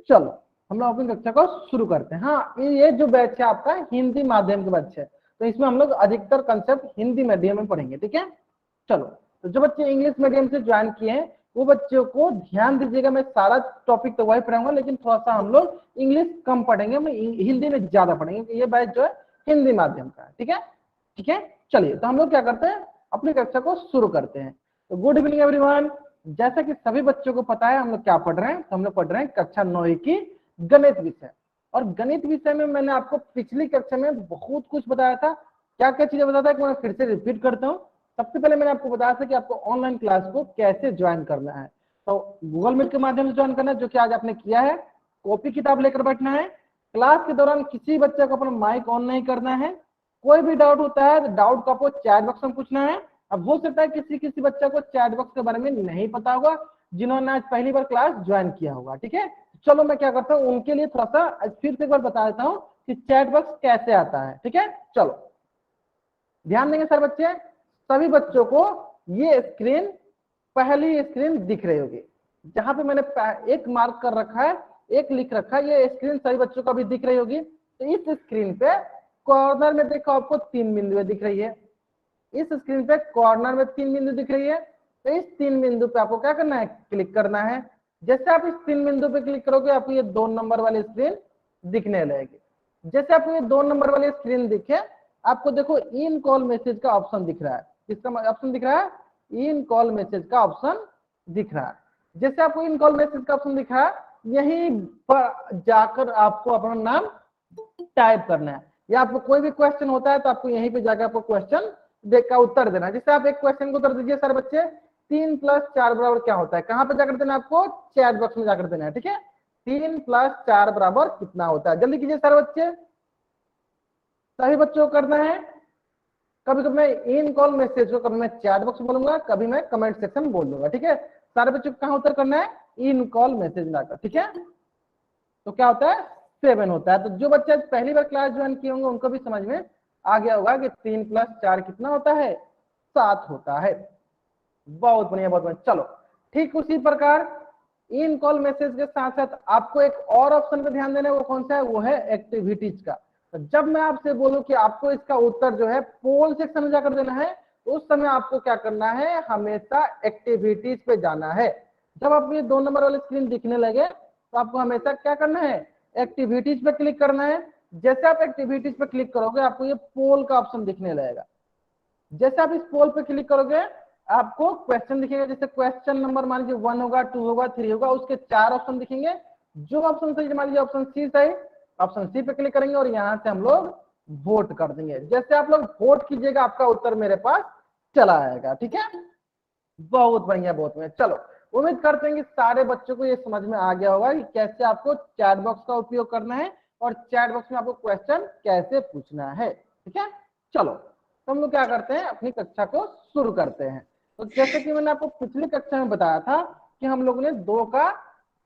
चलो हम लोग अपनी कक्षा को शुरू करते हैं। हाँ, ये जो बैच है आपका हिंदी माध्यम के बैच है, तो इसमें हम लोग अधिकतर कंसेप्ट हिंदी मीडियम में पढ़ेंगे। ठीक है, चलो तो जो बच्चे इंग्लिश मीडियम से ज्वाइन किए हैं वो बच्चों को ध्यान दीजिएगा, मैं सारा टॉपिक तो वही पढ़ाऊंगा, लेकिन थोड़ा सा हम लोग इंग्लिश कम पढ़ेंगे, मैं हिंदी में ज्यादा पढ़ेंगे। ये बैच जो है हिंदी माध्यम का है। ठीक है, ठीक है, चलिए तो हम लोग क्या करते हैं, अपनी कक्षा को शुरू करते हैं। तो गुड इवनिंग एवरीवन। जैसा कि सभी बच्चों को पता है हम लोग क्या पढ़ रहे हैं, तो हम लोग पढ़ रहे हैं कक्षा 9 की गणित विषय। और गणित विषय में मैंने आपको पिछली कक्षा में बहुत कुछ बताया था। क्या क्या चीजें बताया था, मैं फिर से रिपीट करता हूँ। सबसे पहले मैंने आपको बताया था कि आपको ऑनलाइन क्लास को कैसे ज्वाइन करना है। तो गूगल मीट के माध्यम से ज्वाइन करना है, जो कि आज आपने किया है। कॉपी किताब लेकर बैठना है। क्लास के दौरान किसी बच्चे को अपना माइक ऑन नहीं करना है। कोई भी डाउट होता है तो डाउट को आपको चैट बॉक्स में पूछना है। अब हो सकता है किसी किसी बच्चे को चैट बॉक्स के बारे में नहीं पता होगा, जिन्होंने आज पहली बार क्लास ज्वाइन किया होगा। ठीक है, चलो मैं क्या करता हूँ उनके लिए थोड़ा सा फिर से एक बार बता देता हूँ कि चैट बॉक्स कैसे आता है। ठीक है, चलो ध्यान देंगे सर बच्चे, सभी बच्चों को ये स्क्रीन, पहली स्क्रीन दिख रही होगी, जहां पे मैंने एक मार्क कर रखा है, एक लिख रखा है, ये स्क्रीन सभी बच्चों को भी दिख रही होगी। तो इस स्क्रीन पे कॉर्नर में देखो आपको 3 बिंदुएं दिख रही है। इस स्क्रीन पे कॉर्नर में 3 बिंदु दिख रही है। तो इस 3 बिंदु पे आपको क्या करना है, क्लिक करना है। जैसे आप इस 3 बिंदु पे क्लिक करोगे आपको ये 2 नंबर वाली स्क्रीन दिखने लगेगी। जैसे आपको ये 2 नंबर वाली स्क्रीन दिखे, आपको देखो इन कॉल मैसेज का ऑप्शन दिख रहा है। किसका ऑप्शन दिख रहा है, इन कॉल मैसेज का ऑप्शन दिख रहा है। जैसे आपको इन कॉल मैसेज का ऑप्शन दिख रहा है, यहीं पर जाकर आपको अपना नाम टाइप करना है, या आपको कोई भी क्वेश्चन होता है तो आपको यहीं पे जाकर आपको क्वेश्चन का उत्तर देना है। जैसे आप एक क्वेश्चन को उत्तर दीजिए सर बच्चे, 3 + 4 बराबर क्या होता है, कहां पे जाकर देना है आपको, चैट बॉक्स में जाकर देना है। ठीक है, 3 + 4 बराबर कितना होता है, जल्दी कीजिए सर बच्चे, सभी बच्चों को करना है। कभी कभी मैं इन कॉल मैसेज को कभी मैं चैट बॉक्स में बोलूंगा, कभी मैं कमेंट सेक्शन बोल दूंगा। ठीक है, सारे बच्चों को कहां उत्तर करना है, इन कॉल मैसेज में आकर। ठीक है, तो क्या होता है 7 होता है। तो जो बच्चे पहली बार क्लास ज्वाइन किए होंगे उनको भी समझ में आ गया होगा कि 3 + 4 कितना होता है, 7 होता है। बहुत बढ़िया, बहुत बढ़िया। चलो ठीक उसी प्रकार इन कॉल मैसेज के साथ साथ आपको एक और ऑप्शन पे ध्यान देना है, वो कौन सा है, वो है एक्टिविटीज का। तो जब मैं आपसे बोलूं कि आपको इसका उत्तर जो है पोल सेक्शन में जाकर देना है, तो उस समय आपको क्या करना है, हमेशा एक्टिविटीज पे जाना है। जब आप ये 2 नंबर वाली स्क्रीन दिखने लगे तो आपको हमेशा क्या करना है, एक्टिविटीज पे क्लिक करना है। जैसे आप एक्टिविटीज पे क्लिक करोगे आपको ये पोल का ऑप्शन दिखने लगेगा। जैसे आप इस पोल पे क्लिक करोगे आपको क्वेश्चन दिखेगा, जैसे क्वेश्चन नंबर मान लीजिए 1 होगा, 2 होगा, 3 होगा, उसके 4 ऑप्शन दिखेंगे। जो ऑप्शन सही, मान लीजिए ऑप्शन सी सही, ऑप्शन सी पे क्लिक करेंगे और यहाँ से हम लोग वोट कर देंगे। जैसे आप लोग वोट कीजिएगा आपका उत्तर मेरे पास चला आएगा। ठीक है, बहुत बढ़िया, बहुत बढ़िया। चलो उम्मीद करते हैं कि सारे बच्चों को ये समझ में आ गया होगा कि कैसे आपको चैट बॉक्स का उपयोग करना है और चैट बॉक्स में आपको क्वेश्चन कैसे पूछना है। ठीक है, चलो तो हम लोग क्या करते हैं, अपनी कक्षा को शुरू करते हैं। तो जैसे कि मैंने आपको पिछली कक्षा में बताया था कि हम लोगों ने 2 का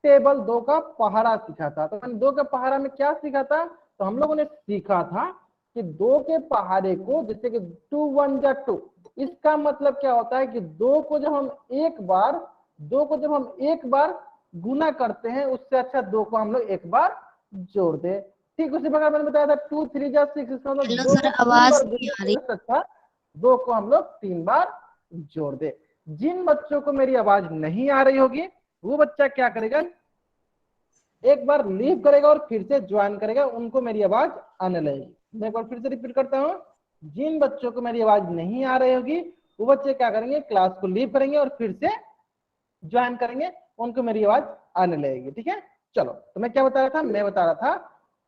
टेबल, 2 का पहाड़ा सीखा था। तो मैंने 2 के पहाड़ा में क्या सीखा था, तो हम लोगों ने सीखा था कि 2 के पहाड़े को, जैसे कि 2 × 1 = 2, इसका मतलब क्या होता है कि 2 को जब हम एक बार गुना करते हैं, उससे अच्छा 2 को हम लोग एक बार जोड़ दे। ठीक उसी प्रकार मैंने बताया था 2 × 3 = 6, इसका मतलब 2 को 3 बार गुना करने से अच्छा 2 को हम लोग 3 बार जोड़ दे। जिन बच्चों को मेरी आवाज नहीं आ रही होगी वो बच्चा क्या करेगा, एक बार लीव करेगा और फिर से ज्वाइन करेगा, उनको मेरी आवाज आने लगेगी। मैं एक बार फिर से रिपीट करता हूँ, जिन बच्चों को मेरी आवाज नहीं आ रही होगी वो बच्चे क्या करेंगे, क्लास को लीव करेंगे और फिर से ज्वाइन करेंगे, उनको मेरी आवाज आने लगेगी। ठीक है, चलो तो मैं क्या बता रहा था, मैं बता रहा था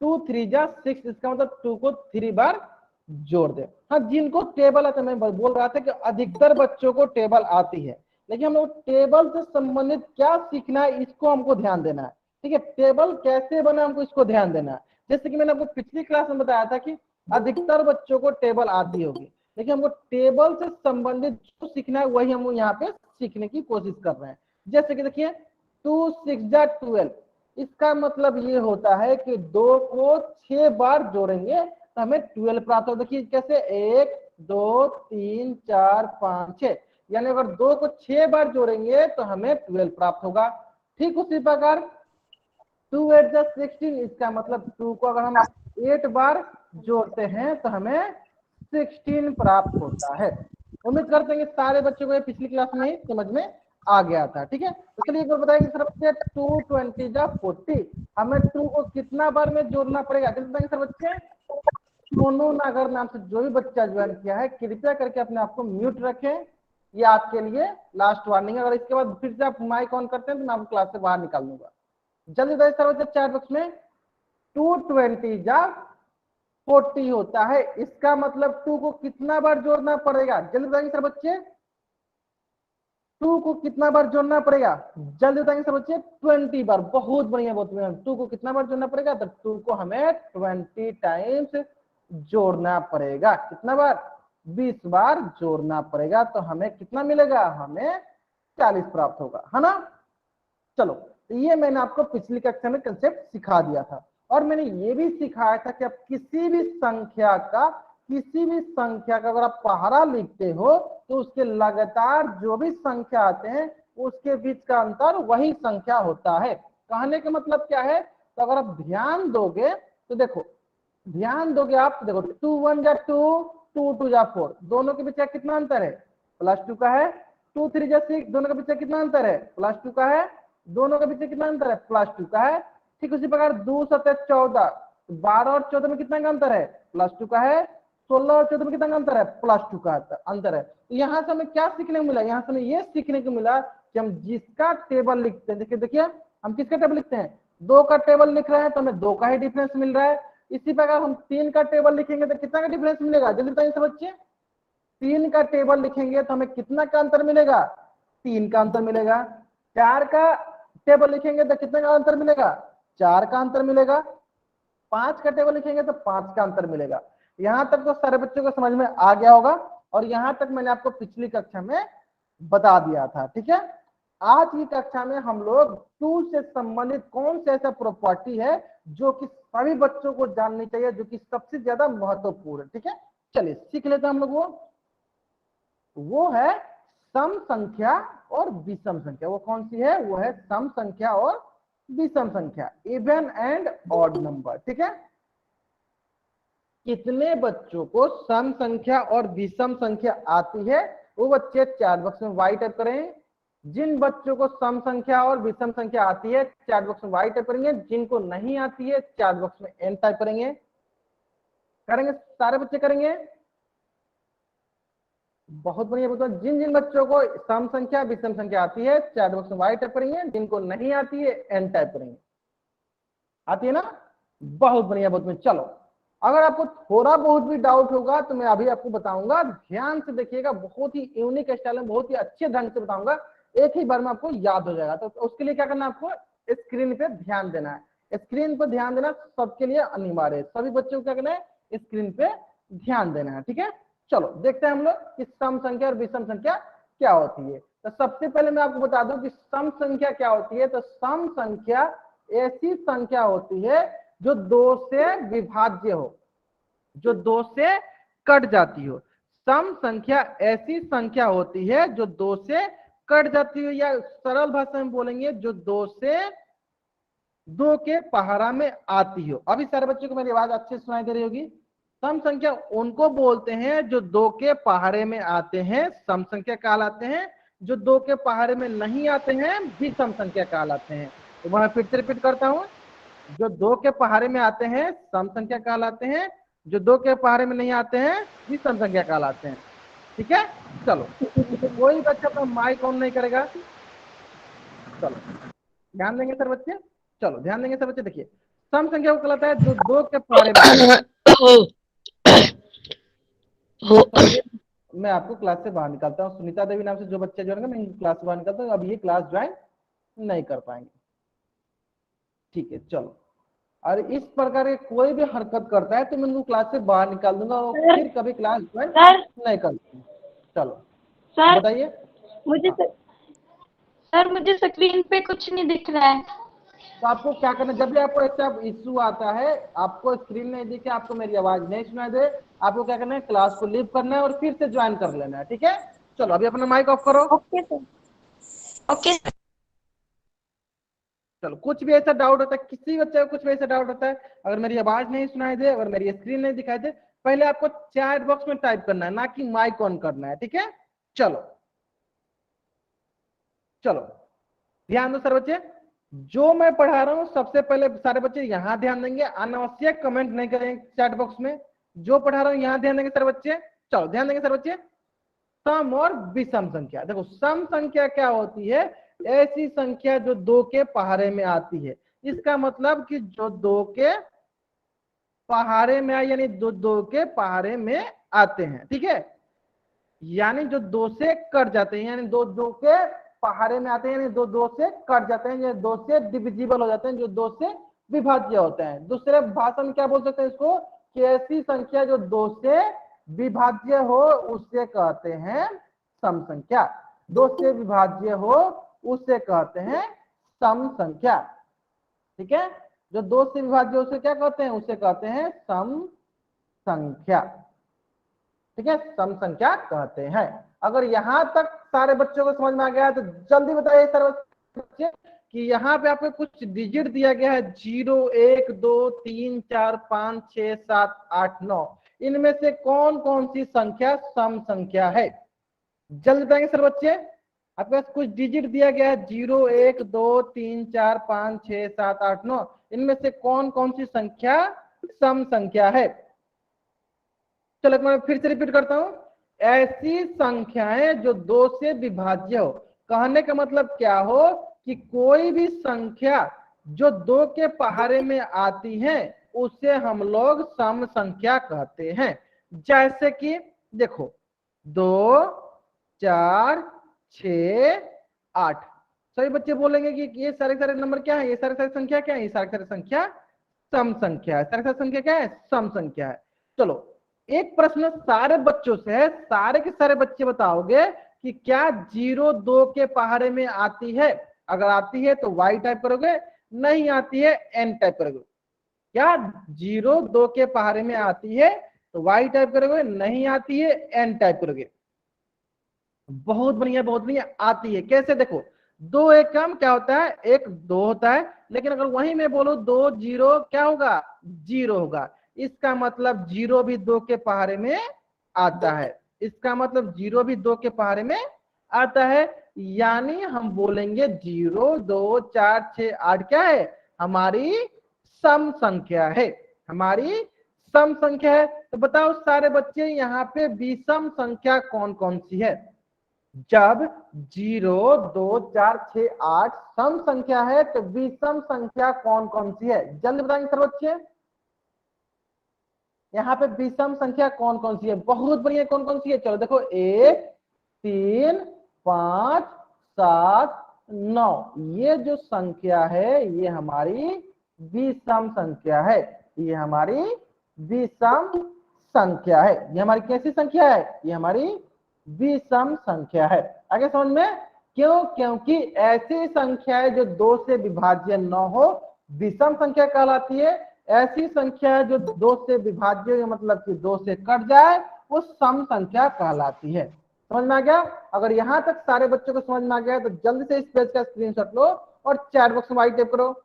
2 × 3 = 6, इसका मतलब 2 को 3 बार जोड़ दे। हाँ, जिनको टेबल आता है, मैं बोल रहा था कि अधिकतर बच्चों को टेबल आती है, लेकिन हम लोग टेबल से संबंधित क्या सीखना है इसको हमको ध्यान देना है। ठीक है, टेबल कैसे बना हमको इसको ध्यान देना है। जैसे कि मैंने आपको पिछली क्लास में बताया था कि अधिकतर बच्चों को टेबल आती होगी, लेकिन हमको टेबल से संबंधित जो सीखना है वही हम यहाँ पे सीखने की कोशिश कर रहे हैं। जैसे कि देखिए 2 × 6 = 12, इसका मतलब ये होता है कि 2 को 6 बार जोड़ेंगे तो हमें 12 प्राप्त होगा। देखिए कैसे, 1 2 3 4 5 6, यानी अगर 2 को 6 बार जोड़ेंगे तो हमें 12 प्राप्त होगा। ठीक उसी प्रकार 2 8 जा 16, इसका मतलब 2 को अगर हम 8 बार जोड़ते हैं तो हमें 16 प्राप्त होता है। उम्मीद करते हैं कि सारे बच्चों को ये पिछली क्लास में ही समझ में आ गया था। ठीक है, तो चलिए एक बार बताएंगे सर बच्चे, 2 20 जा 40, हमें 2 को कितना बार में जोड़ना पड़ेगा, जल्दी बताएंगे सर बच्चे। सोनू नागर नाम से जो भी बच्चा ज्वाइन किया है, कृपया करके अपने आप को म्यूट रखें, ये आपके लिए लास्ट वार्निंग है। अगर इसके बाद फिर से आप माइक ऑन करते हैं तो मैं आपको क्लास से बाहर निकाल दूंगा। जल्दी बताइए सर बच्चे चैट बॉक्स में, 2 20 जा 40 होता है, इसका मतलब 2 को कितना बार जोड़ना पड़ेगा, जल्दी बताएंगे सर बच्चे। 2 को कितना बार जोड़ना पड़ेगा, जल्दी बताएंगे सर बच्चे। 20 बार, बहुत बढ़िया बहुत बढ़िया। 2 को कितना बार जोड़ना पड़ेगा, तो 2 को हमें 20 टाइम्स जोड़ना पड़ेगा। कितना बार, 20 बार जोड़ना पड़ेगा, तो हमें कितना मिलेगा, हमें 40 प्राप्त होगा, है ना। चलो, तो ये मैंने आपको पिछली कक्षा में कंसेप्ट सिखा दिया था, और मैंने ये भी सिखाया था कि आप किसी भी संख्या का अगर आप पहाड़ा लिखते हो तो उसके लगातार जो भी संख्या आते हैं उसके बीच का अंतर वही संख्या होता है। कहने का मतलब क्या है, तो अगर आप ध्यान दोगे तो देखो, आप देखो, 2 1 जा 2, 2 2 जा 4, दोनों के बीच कितना अंतर है, +2 का है। 2 3 जा 6, दोनों के बीच कितना अंतर है, +2 का है। दोनों के बीच कितना अंतर है, +2 का है। ठीक उसी प्रकार 2 7 14, 12 और 14 में कितना का अंतर है, +2 का है। 16 और 14 में कितना अंतर है, +2 का अंतर है। तो यहाँ से हमें क्या सीखने को मिला, यहाँ से हमें ये सीखने को मिला कि हम जिसका टेबल लिखते हैं, देखिए हम किसका टेबल लिखते हैं, 2 का टेबल लिख रहे हैं तो हमें 2 का ही डिफरेंस मिल रहा है। इसी प्रकार हम 3 का टेबल लिखेंगे तो कितना का डिफरेंस मिलेगा, जल्दी बताइए सब बच्चे। 3 का टेबल लिखेंगे तो हमें कितना का अंतर मिलेगा, 3 का अंतर मिलेगा। 4 का टेबल लिखेंगे तो कितने का अंतर मिलेगा, 4 का अंतर मिलेगा। 5 का टेबल लिखेंगे तो 5 का अंतर मिलेगा। यहां तक तो सारे बच्चों को समझ में आ गया होगा, और यहां तक मैंने आपको पिछली कक्षा में बता दिया था। ठीक है, आज की कक्षा में हम लोग 2 से संबंधित कौन सा ऐसा प्रॉपर्टी है जो कि सभी बच्चों को जाननी चाहिए, जो कि सबसे ज्यादा महत्वपूर्ण है। ठीक है, चलिए सीख लेते हैं हम लोग। वो है सम संख्या और विषम संख्या। वो कौन सी है, वो है सम संख्या और विषम संख्या, इवन एंड ऑड नंबर। ठीक है, कितने बच्चों को सम संख्या और विषम संख्या आती है, वो बच्चे चैट बॉक्स में वाई टाइप करें। जिन बच्चों को सम संख्या और विषम संख्या आती है चैट बॉक्स में वाई टाइप करेंगे, जिनको नहीं आती है चैट बॉक्स में एन टाइप करेंगे। सारे बच्चे करेंगे, बहुत बढ़िया। बताओ, जिन जिन बच्चों को सम संख्या विषम संख्या आती है चैट बॉक्स में वाई टाइप करेंगे, जिनको नहीं आती है एन टाइप करेंगे। आती है ना, बहुत बढ़िया बहुत बढ़िया। चलो, अगर आपको थोड़ा बहुत भी डाउट होगा तो मैं अभी आपको बताऊंगा, ध्यान से देखिएगा, बहुत ही यूनिक स्टाइल में बहुत ही अच्छे ढंग से बताऊंगा, एक ही बार में आपको याद हो जाएगा। तो उसके लिए क्या करना है, आपको स्क्रीन पे ध्यान देना है। स्क्रीन पर ध्यान देना सबके लिए अनिवार्य है, सभी बच्चों को क्या करना है, स्क्रीन पे ध्यान देना है। ठीक है, चलो देखते हैं हम लोग कि सम संख्या और विषम संख्या क्या होती है। तो सबसे पहले मैं आपको बता दूं कि सम संख्या क्या होती है। तो सम संख्या ऐसी संख्या होती है जो 2 से विभाज्य हो, जो 2 से कट जाती हो। सम संख्या ऐसी संख्या होती है जो 2 से कट जाती हो, या सरल भाषा में बोलेंगे जो 2 से 2 के पहाड़ा में आती हो। अभी सारे बच्चों को मेरी आवाज अच्छे से सुनाई दे रही होगी। सम संख्या उनको बोलते हैं जो 2 के पहाड़े में आते हैं, सम संख्या कहलाते हैं। जो 2 के पहाड़े में नहीं आते हैं विषम संख्या कहलाते हैं। तो मैं फिर से रिपीट करता हूं, जो 2 के पहाड़े में आते हैं सम संख्या कहलाते हैं, जो 2 के पहाड़े में नहीं आते हैं विषम संख्या कहलाते हैं। ठीक है, चलो, कोई बच्चा अपना माइक ऑन नहीं करेगा। चलो ध्यान देंगे सर बच्चे, चलो ध्यान देंगे सर बच्चे। देखिए, सम संख्या को कहलाता है जो 2 के पहाड़े में आते हैं। चलिए, मैं आपको क्लास से बाहर निकालता हूँ। सुनीता देवी नाम से जो बच्चे जो है मैं क्लास से बाहर निकालता हूँ, अब ये क्लास ज्वाइन नहीं कर पाएंगे। ठीक है, चलो, और इस प्रकार के कोई भी हरकत करता है तो मैं उनको क्लास से बाहर निकाल दूंगा और फिर कभी क्लास ज्वाइन नहीं करती। चलो सर, बताइए। मुझे सर मुझे स्क्रीन पे कुछ नहीं दिख रहा है। तो आपको क्या करना है, जब भी आपको ऐसा इश्यू आता है, आपको स्क्रीन नहीं दिखे, आपको मेरी आवाज नहीं सुनाई दे, आपको क्या करना है, क्लास को लीव करना है और फिर से ज्वाइन कर लेना है। ठीक है, चलो अभी अपना माइक ऑफ करो। Okay sir, okay. चलो, कुछ भी ऐसा डाउट होता है, किसी बच्चे को कुछ भी ऐसा डाउट होता है, अगर मेरी आवाज नहीं सुनाई दे, अगर मेरी स्क्रीन नहीं दिखाई दे, पहले आपको चैट बॉक्स में टाइप करना है, ना कि माइक ऑन करना है, ठीक है। चलो चलो, ध्यान दो सर बच्चे, जो मैं पढ़ा रहा हूं सबसे पहले सारे बच्चे यहां ध्यान देंगे, अनावश्यक कमेंट नहीं करेंगे चैट बॉक्स में, जो पढ़ा रहा हूं यहां ध्यान देंगे सर बच्चे। चलो ध्यान देंगे सर बच्चे। सम और विषम संख्या, देखो सम संख्या क्या होती है, ऐसी संख्या जो दो के पहाड़े में आती है। इसका मतलब कि जो दो के पहाड़े में आए, यानी दो दो के पहाड़े में आते हैं, ठीक है, यानी जो दो से कट जाते हैं, यानी दो दो के पहाड़े में आते हैं, यानी दो दो से कट जाते हैं, या दो से डिविजिबल हो जाते हैं, जो दो से विभाज्य होते हैं। दूसरे भाषा में क्या बोल सकते हैं इसको, कि ऐसी संख्या जो दो से विभाज्य हो उसे कहते हैं सम संख्या। दो से विभाज्य हो उसे कहते हैं सम संख्या, ठीक है। जो दो से विभाज्य उसे क्या कहते हैं, उसे कहते हैं सम संख्या, ठीक है, सम संख्या कहते हैं। अगर यहां तक सारे बच्चों को समझ में आ गया है तो जल्दी बताइए सर बच्चे कि यहाँ पे आपको कुछ डिजिट दिया गया है, 0 1 2 3 4 5 6 7 8 9, इनमें से कौन कौन सी संख्या सम संख्या है, जल्दी बताएंगे सर बच्चे। आपके पास कुछ डिजिट दिया गया है, 0 1 2 3 4 5 6 7 8 9, इनमें से कौन कौन सी संख्या सम संख्या है। चलो मैं फिर से रिपीट करता हूं, ऐसी संख्याएं जो दो से विभाज्य हो, कहने का मतलब क्या हो कि कोई भी संख्या जो दो के पहाड़े में आती है उसे हम लोग सम संख्या कहते हैं। जैसे कि देखो 2 4 6 8, सभी बच्चे बोलेंगे कि ये सारे सारे नंबर क्या है, ये सारे सारे संख्या क्या है, ये सारे सारे संख्या सम संख्या है, सारे सारे संख्या क्या है, सम संख्या है। चलो एक प्रश्न सारे बच्चों से है, सारे के सारे बच्चे बताओगे कि क्या 0 2 के पहाड़े में आती है, अगर आती है तो y टाइप करोगे, नहीं आती है n टाइप करोगे। क्या 0 2 के पहाड़े में आती है तो y टाइप करोगे, नहीं आती है n टाइप करोगे। बहुत बढ़िया बहुत बढ़िया, आती है। कैसे, देखो 2 1 कम क्या होता है, 1 2 होता है, लेकिन अगर वहीं में बोलो 2 0 क्या होगा, 0 होगा। इसका मतलब 0 भी 2 के पहाड़े में आता है, इसका मतलब 0 भी 2 के पहाड़े में आता है, यानी हम बोलेंगे 0 2 4 6 8 क्या है, हमारी सम संख्या है, हमारी सम संख्या है। तो बताओ सारे बच्चे यहाँ पे विषम संख्या कौन कौन सी है। जब 0 2 4 6 8 सम संख्या है तो विषम संख्या कौन कौन सी है, जल्दी बताएंगे सर बच्चे। यहाँ पे विषम संख्या कौन कौन सी है, बहुत बढ़िया, कौन कौन सी है, चलो देखो 1 3 5 7 9, ये जो संख्या है ये हमारी विषम संख्या है, ये हमारी विषम संख्या है, ये हमारी कैसी संख्या है, ये हमारी विषम संख्या है। आगे समझ में, क्यों, क्योंकि ऐसी संख्याएं जो 2 से विभाज्य न हो विषम संख्या कहलाती है, ऐसी संख्या जो 2 से विभाज्य मतलब कि 2 से कट जाए वो सम संख्या कहलाती है। समझ में आ गया। अगर यहां तक सारे बच्चों को समझ में आ गया तो जल्दी से इस पेज का स्क्रीनशॉट लो और चैट बॉक्स में वाई टाइप करो,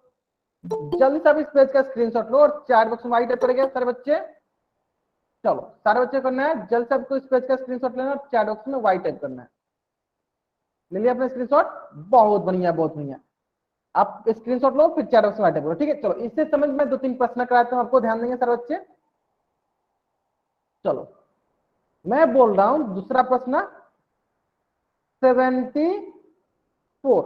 जल्दी से इस पेज का स्क्रीनशॉट लो और चैट बॉक्स में वाई टाइप करेंगे सारे बच्चे। चलो सारे बच्चे करना है, जल्द से आपको इस पेज का स्क्रीनशॉट लेना और चैट बॉक्स में वाई टाइप करना है। ले लिया अपने स्क्रीनशॉट, बहुत बढ़िया बहुत बढ़िया, आप स्क्रीनशॉट लो फिर चैट बॉक्स में वाई टाइप करो, ठीक है। चलो इससे समझ में 2-3 प्रश्न कराते हूं आपको, ध्यान देंगे सारे बच्चे। चलो मैं बोल रहा हूं दूसरा प्रश्न 74,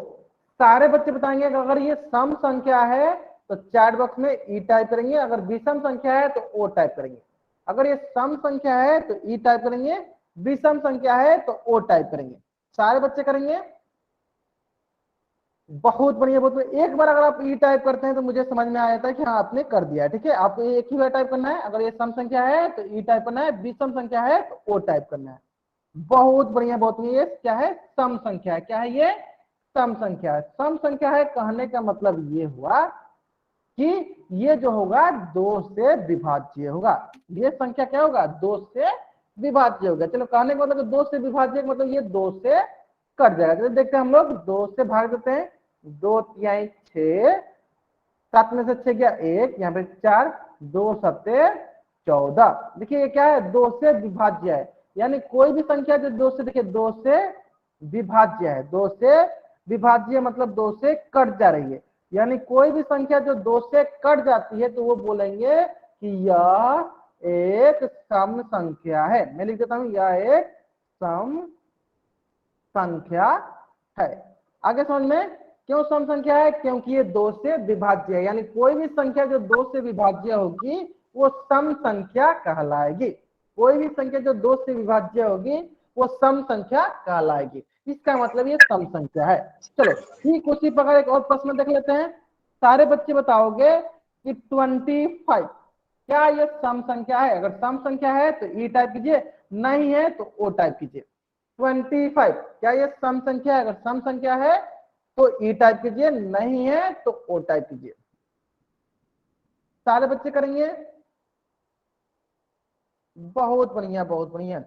सारे बच्चे बताएंगे अगर ये सम संख्या है तो चैट बॉक्स में ई टाइप करेंगे, अगर विषम संख्या है तो ओ टाइप करेंगे, अगर ये सम संख्या है तो ई टाइप करेंगे, विषम संख्या है तो ओ टाइप करेंगे। सारे बच्चे करेंगे, बहुत बढ़िया बहुत बढ़िया। एक बार अगर आप ई टाइप करते हैं तो मुझे समझ में आ जाता है कि हाँ आपने कर दिया है, ठीक है। आपको एक ही बार टाइप करना है, अगर ये सम संख्या है तो ई टाइप करना है, विषम संख्या है तो ओ टाइप करना है। बहुत बढ़िया बहुत बढ़िया, ये क्या है, सम संख्या है, क्या है ये, सम संख्या है। सम संख्या है कहने का मतलब ये हुआ कि ये जो होगा 2 से विभाज्य होगा, ये संख्या क्या होगा, 2 से विभाज्य होगा। चलो कहने का मतलब 2 से विभाज्य मतलब ये 2 से कट जाएगा। तो देखते हैं हम लोग 2 से भाग देते हैं, 2 तिहाई 6, 7 में से 6 गया 1, यहाँ पे 4, 2 सत्ते 14। देखिए ये क्या है, 2 से विभाज्य है, यानी कोई भी संख्या जो 2 से, देखिए 2 से विभाज्य है, 2 से विभाज्य मतलब 2 से कट जा रही है, यानी कोई भी संख्या जो 2 से कट जाती है तो वो बोलेंगे कि यह एक सम संख्या है। मैं लिख देता हूं, यह एक सम संख्या है। आगे समझ में, क्यों सम संख्या है? क्योंकि ये 2 से विभाज्य है, यानी कोई भी संख्या जो 2 से विभाज्य होगी वो सम संख्या कहलाएगी। कोई भी संख्या जो 2 से विभाज्य होगी वो सम संख्या कहलाएगी, इसका मतलब ये सम संख्या है। चलो ठीक उसी प्रकार एक और प्रश्न देख लेते हैं। सारे बच्चे बताओगे कि 25 क्या ये सम संख्या है? अगर सम संख्या है तो ई टाइप कीजिए, नहीं है तो ओ टाइप कीजिए। 25 क्या ये सम संख्या है? अगर सम संख्या है तो ई टाइप कीजिए, नहीं है तो ओ टाइप कीजिए। सारे बच्चे करेंगे, बहुत बढ़िया बहुत बढ़िया।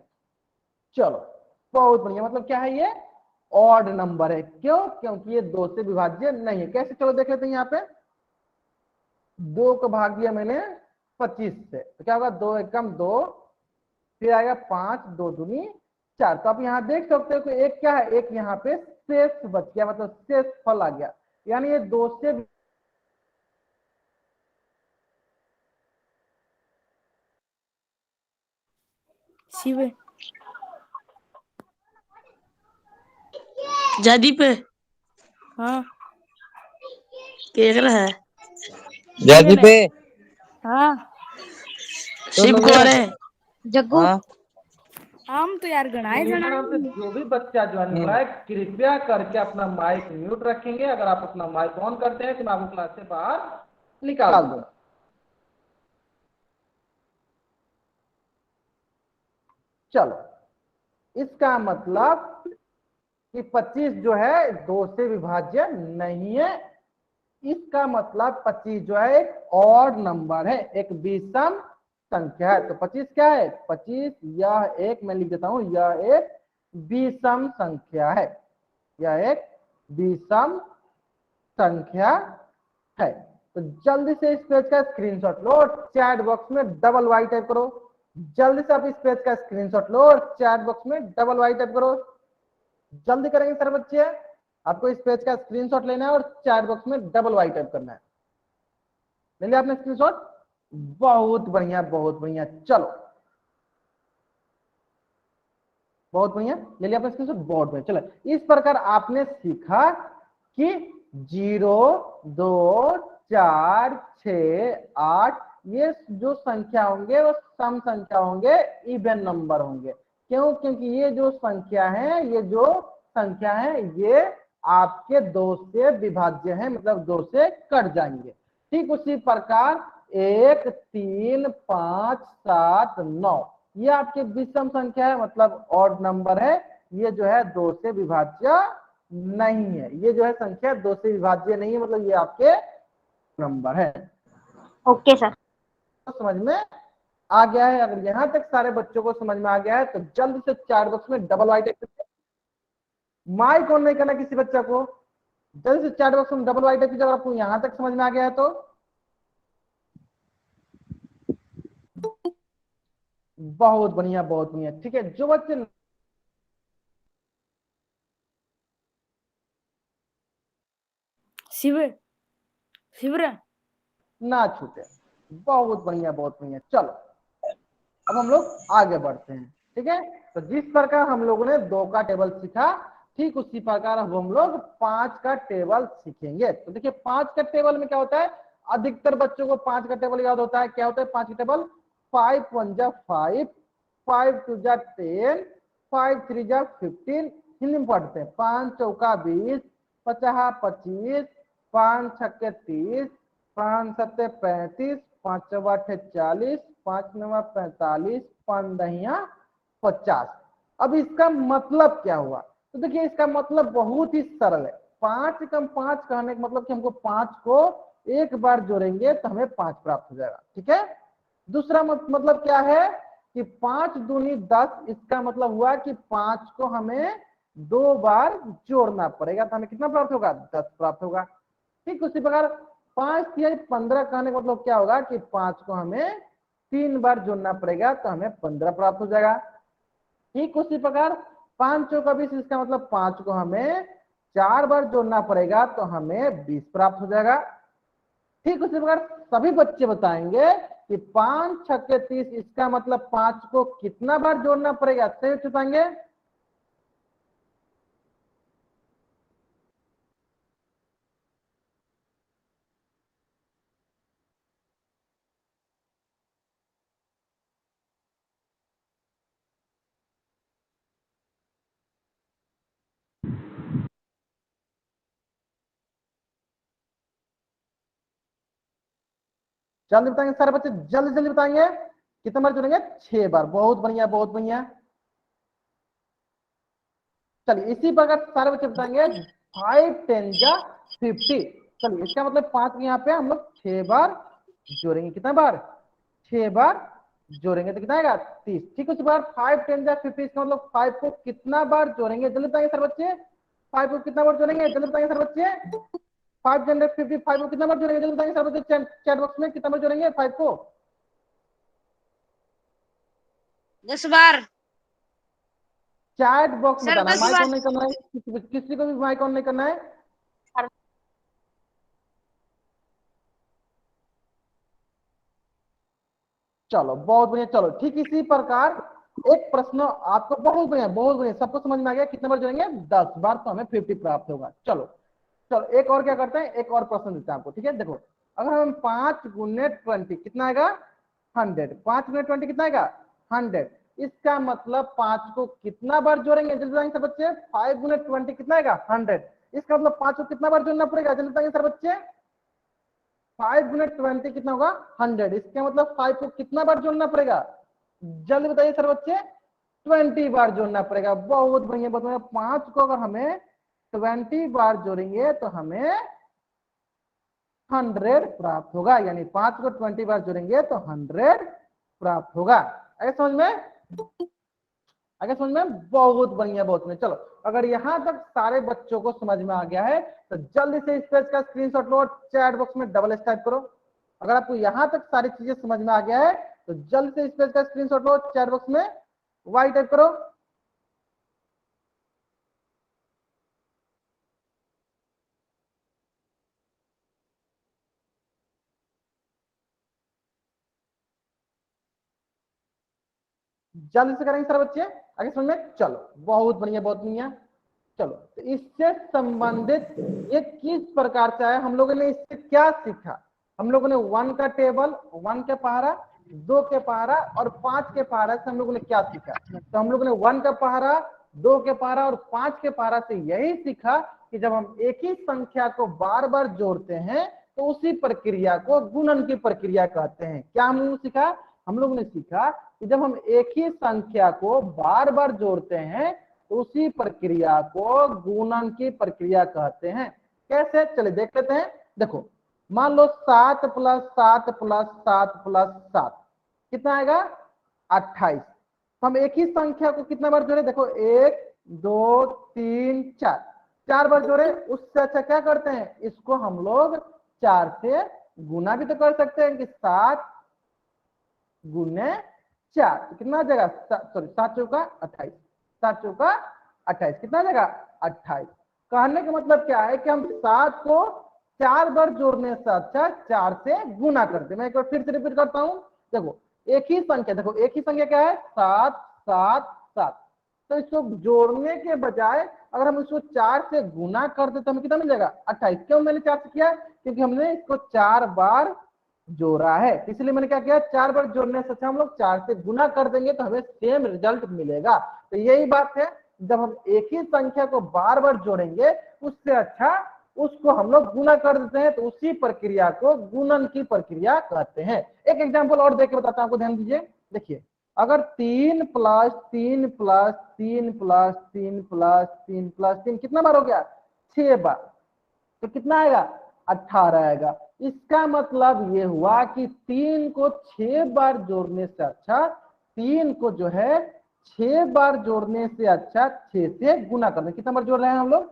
चलो बहुत बढ़िया, मतलब क्या है ये ऑड नंबर है। क्यों? क्योंकि ये 2 से विभाज्य नहीं है। कैसे? चलो देख लेते हैं। यहाँ पे 2 को भाग दिया मैंने 25 से, तो क्या होगा? 2 एकम 2, फिर आएगा 5, 2 दूनी 4। तो आप यहाँ देख सकते हो कि एक क्या है, एक यहाँ पे शेष बच गया, मतलब शेष फल आ गया, यानी ये 2 से शिव जदीप हाँ केक रहा है जयदीप हाँ शिव तो कौन है? जग्गू हाँ हम तो यार गणाए मेरे नाम से जो भी बच्चा ज्वाइन हो रहा है कृपया करके अपना माइक म्यूट रखेंगे। अगर आप अपना माइक ऑन करते हैं तो मैं आपको क्लास से बाहर निकाल दूंगा। चलो इसका मतलब कि 25 जो है 2 से विभाज्य नहीं है, इसका मतलब 25 जो है एक ऑड नंबर है, एक विषम संख्या है। तो 25 क्या है? 25 यह एक, मैं लिख देता हूं, यह एक विषम संख्या है, यह एक विषम संख्या है। तो जल्दी से इस पेज का स्क्रीनशॉट लो और चैट बॉक्स में डबल वाई टाइप करो। जल्दी से आप इस पेज का स्क्रीनशॉट लो और चैट बॉक्स में डबल वाई टाइप करो। जल्दी करेंगे सर बच्चे, आपको इस पेज का स्क्रीनशॉट लेना है और चैट बॉक्स में डबल वाई टाइप करना है। ले लिया आपने स्क्रीनशॉट? बहुत बढ़िया बहुत बढ़िया। चलो बहुत बढ़िया, ले लिया आपने स्क्रीनशॉट, बहुत बढ़िया। चलो इस प्रकार आपने सीखा कि 0, 2, 4, 6, 8 ये जो संख्या होंगे वो सम संख्या होंगे, इवन नंबर होंगे। क्यों? क्योंकि ये जो संख्या है, ये जो संख्या है ये आपके 2 से विभाज्य है, मतलब 2 से कट जाएंगे। ठीक उसी प्रकार 1, 3, 5, 7, 9 ये आपके विषम संख्या है, मतलब ऑड नंबर है। ये जो है 2 से विभाज्य नहीं है, ये जो है संख्या 2 से विभाज्य नहीं है, मतलब ये आपके नंबर है। Okay sir. तो समझ में आ गया है? अगर यहाँ तक सारे बच्चों को समझ में आ गया है तो जल्दी से चैट बॉक्स में डबल वाई टाइप करके, माइक ऑन नहीं करना किसी बच्चा को, जल्दी से चैट बॉक्स में डबल वाई टाइप कीजिए अगर आपको यहाँ तक समझ में आ गया है तो। बहुत बढ़िया बहुत बढ़िया। ठीक है, जो बच्चे शिव शिवरा ना छूटे, बहुत बढ़िया बहुत बढ़िया। चलो अब हम लोग आगे बढ़ते हैं। ठीक है, तो जिस प्रकार हम लोगों ने 2 का टेबल सीखा, ठीक उसी प्रकार अब हम लोग 5 का टेबल सीखेंगे। तो देखिए 5 का टेबल में क्या होता है, अधिकतर बच्चों को 5 का टेबल याद होता है। क्या होता है 5 का टेबल? 5 1 जा 5, 5 2 जा 10, 5 3 जा 15। हिंदी में पढ़ते हैं 5 चौका 20, 50 25, 5 छक्के 30, 5 सत्ते 35, 5 चौबाठे 40, 5 नवा 45, 5 दहिया 50। अब इसका मतलब क्या हुआ? तो देखिए इसका मतलब बहुत ही सरल है। 5 कम 5 कहने का मतलब कि हमको 5 को एक बार जोड़ेंगे तो हमें 5 प्राप्त हो जाएगा। ठीक है, दूसरा मतलब क्या है कि 5 दूनी 10, इसका मतलब हुआ कि 5 को हमें 2 बार जोड़ना पड़ेगा, तो हमें कितना प्राप्त होगा? 10 प्राप्त होगा। ठीक उसी प्रकार 5 3 15 कहने का मतलब क्या होगा कि 5 को हमें 3 बार जोड़ना पड़ेगा, तो हमें 15 प्राप्त हो जाएगा। ठीक उसी प्रकार 5 चौका 20, इसका मतलब 5 को हमें 4 बार जोड़ना पड़ेगा, तो हमें 20 प्राप्त हो जाएगा। ठीक उसी प्रकार सभी बच्चे बताएंगे कि 5 छक्के 30, इसका मतलब 5 को कितना बार जोड़ना पड़ेगा, सही बताएंगे। जल्दी बताएंगे सारे बच्चे, जल्दी जल्दी बताएंगे कितना बार जोड़ेंगे? 6 बार। बहुत बढ़िया बहुत बढ़िया। चलिए इसी प्रकार सारे बच्चे बताएंगे 5 10 जा 50। चलिए इसका मतलब 5 यहाँ पे हम लोग 6 बार जोड़ेंगे। कितना बार? 6 बार जोड़ेंगे तो कितना आएगा? 30। ठीक उसी बार 5 10 जा 50, इसका मतलब 5 को कितना बार जोड़ेंगे? जल्दी बताएंगे सर बच्चे, 5 को कितना बार जोड़ेंगे? जल्दी बताएंगे सर बच्चे, 5 जनरेट 50, 5 को कितना बार जोड़ेंगे? जल्दी बताएंगे सर बच्चे, चैट बॉक्स में कितना बार जोड़ेंगे 5 को? 10 बार चैट बॉक्स में सर, बताना, 10 माइक बार। ऑन नहीं करना है, किसी को भी माइक ऑन नहीं करना है। चलो बहुत बढ़िया। चलो ठीक इसी प्रकार एक प्रश्न आपको, बहुत बढ़िया बहुत बढ़िया, सबको समझ में आ गया कितने बार जोड़ेंगे? 10 बार, तो हमें 50 प्राप्त होगा। चलो चलो एक और क्या करते हैं, एक और प्रश्न देते हैं आपको। ठीक है देखो, अगर हम 5 गुने 20 कितना आएगा? 100। 5 गुने 20 कितना आएगा? 100। इसका मतलब 5 को कितना बार जोड़ेंगे? जल्दी बताएंगे सर बच्चे, 5 गुने 20 कितना आएगा? 100। इसका मतलब 5 को कितना बार जोड़ना पड़ेगा? जल्दी बताएंगे सर बच्चे, 5 गुने 20 कितना होगा? 100। इसका मतलब 5 को कितना बार जोड़ना पड़ेगा? जल्दी बताइए सर बच्चे, 20 बार जोड़ना पड़ेगा। बहुत बढ़िया बहुत बढ़िया। 5 को अगर हमें 20 बार जोड़ेंगे तो हमें 100 प्राप्त होगा, यानी 5 को 20 बार जोड़ेंगे तो 100 प्राप्त होगा। आगे समझ में? आगे समझ में? बहुत बढ़िया बहुत बढ़िया। चलो अगर यहां तक सारे बच्चों को समझ में आ गया है तो जल्दी से इस पेज का स्क्रीनशॉट लो, चैट बॉक्स में डबल टाइप करो। अगर आपको यहां तक सारी चीजें समझ में आ गया है तो जल्दी से इस पेज का स्क्रीनशॉट लो, चैट बॉक्स में वाई टाइप करो। जल्दी से करेंगे सारे बच्चे, आगे समझ में? चलो बहुत बढ़िया बहुत बढ़िया। चलो तो इससे संबंधित ये किस प्रकार से आया, हम लोगों ने इससे क्या सीखा? हम लोगों ने 1 का टेबल, 1 के पहाड़ा, 2 के पहाड़ा और 5 के पहाड़ा से हम लोगों ने क्या सीखा? तो हम लोगों ने 1 का पहाड़ा, 2 के पहाड़ा और 5 के पहाड़ा से यही सीखा कि जब हम एक ही संख्या को बार बार जोड़ते हैं तो उसी प्रक्रिया को गुणन की प्रक्रिया कहते हैं। क्या हम लोगों ने सीखा? हम लोगों ने सीखा कि जब हम एक ही संख्या को बार बार जोड़ते हैं तो उसी प्रक्रिया को गुणन की प्रक्रिया कहते हैं। कैसे? चलिए देख लेते हैं। देखो मान लो 7 प्लस 7 प्लस 7 प्लस 7 कितना आएगा? 28। तो हम एक ही संख्या को कितना बार जोड़े? देखो 1 2 3 4, 4 बार जोड़े। उससे अच्छा क्या करते हैं, इसको हम लोग 4 से गुना भी तो कर सकते हैं कि 7 गुने 4, तो कितना आ जाएगा? सॉरी 7 चौका 28, 7 चौका 28 कितना आ जाएगा? 28। कहने का मतलब क्या है कि हम 7 को 4 बार जोड़ने से अच्छा 4 से गुना करते हैं। मैं एक बार फिर से रिपीट करता हूं। देखो एक ही संख्या, देखो एक ही संख्या क्या है? 7 7 7। तो इसको जोड़ने के बजाय अगर हम इसको 4 से गुना कर दे तो हमें कितना मिल जाएगा? 28। क्यों मैंने 4 से किया? क्योंकि हमने इसको 4 बार जोड़ा है, इसलिए मैंने क्या किया? 4 बार जोड़ने से अच्छा हम लोग 4 से गुना कर देंगे तो हमें सेम रिजल्ट मिलेगा। तो यही बात है, जब हम एक ही संख्या को बार बार जोड़ेंगे उससे अच्छा उसको हम लोग गुना कर देते हैं, तो उसी प्रक्रिया को गुणन की प्रक्रिया कहते हैं। एक एग्जांपल और देख के बताता हूं आपको, ध्यान दीजिए। देखिए अगर 3 plus 3 plus 3 plus 3 plus 3 plus 3 कितना बार हो गया? 6 बार। तो कितना आएगा? 18 आएगा। इसका मतलब ये हुआ कि 3 को 6 बार जोड़ने से अच्छा 3 को जो है 6 बार जोड़ने से अच्छा 6 से गुना करना। कितना बार जोड़ रहे हैं हम लोग?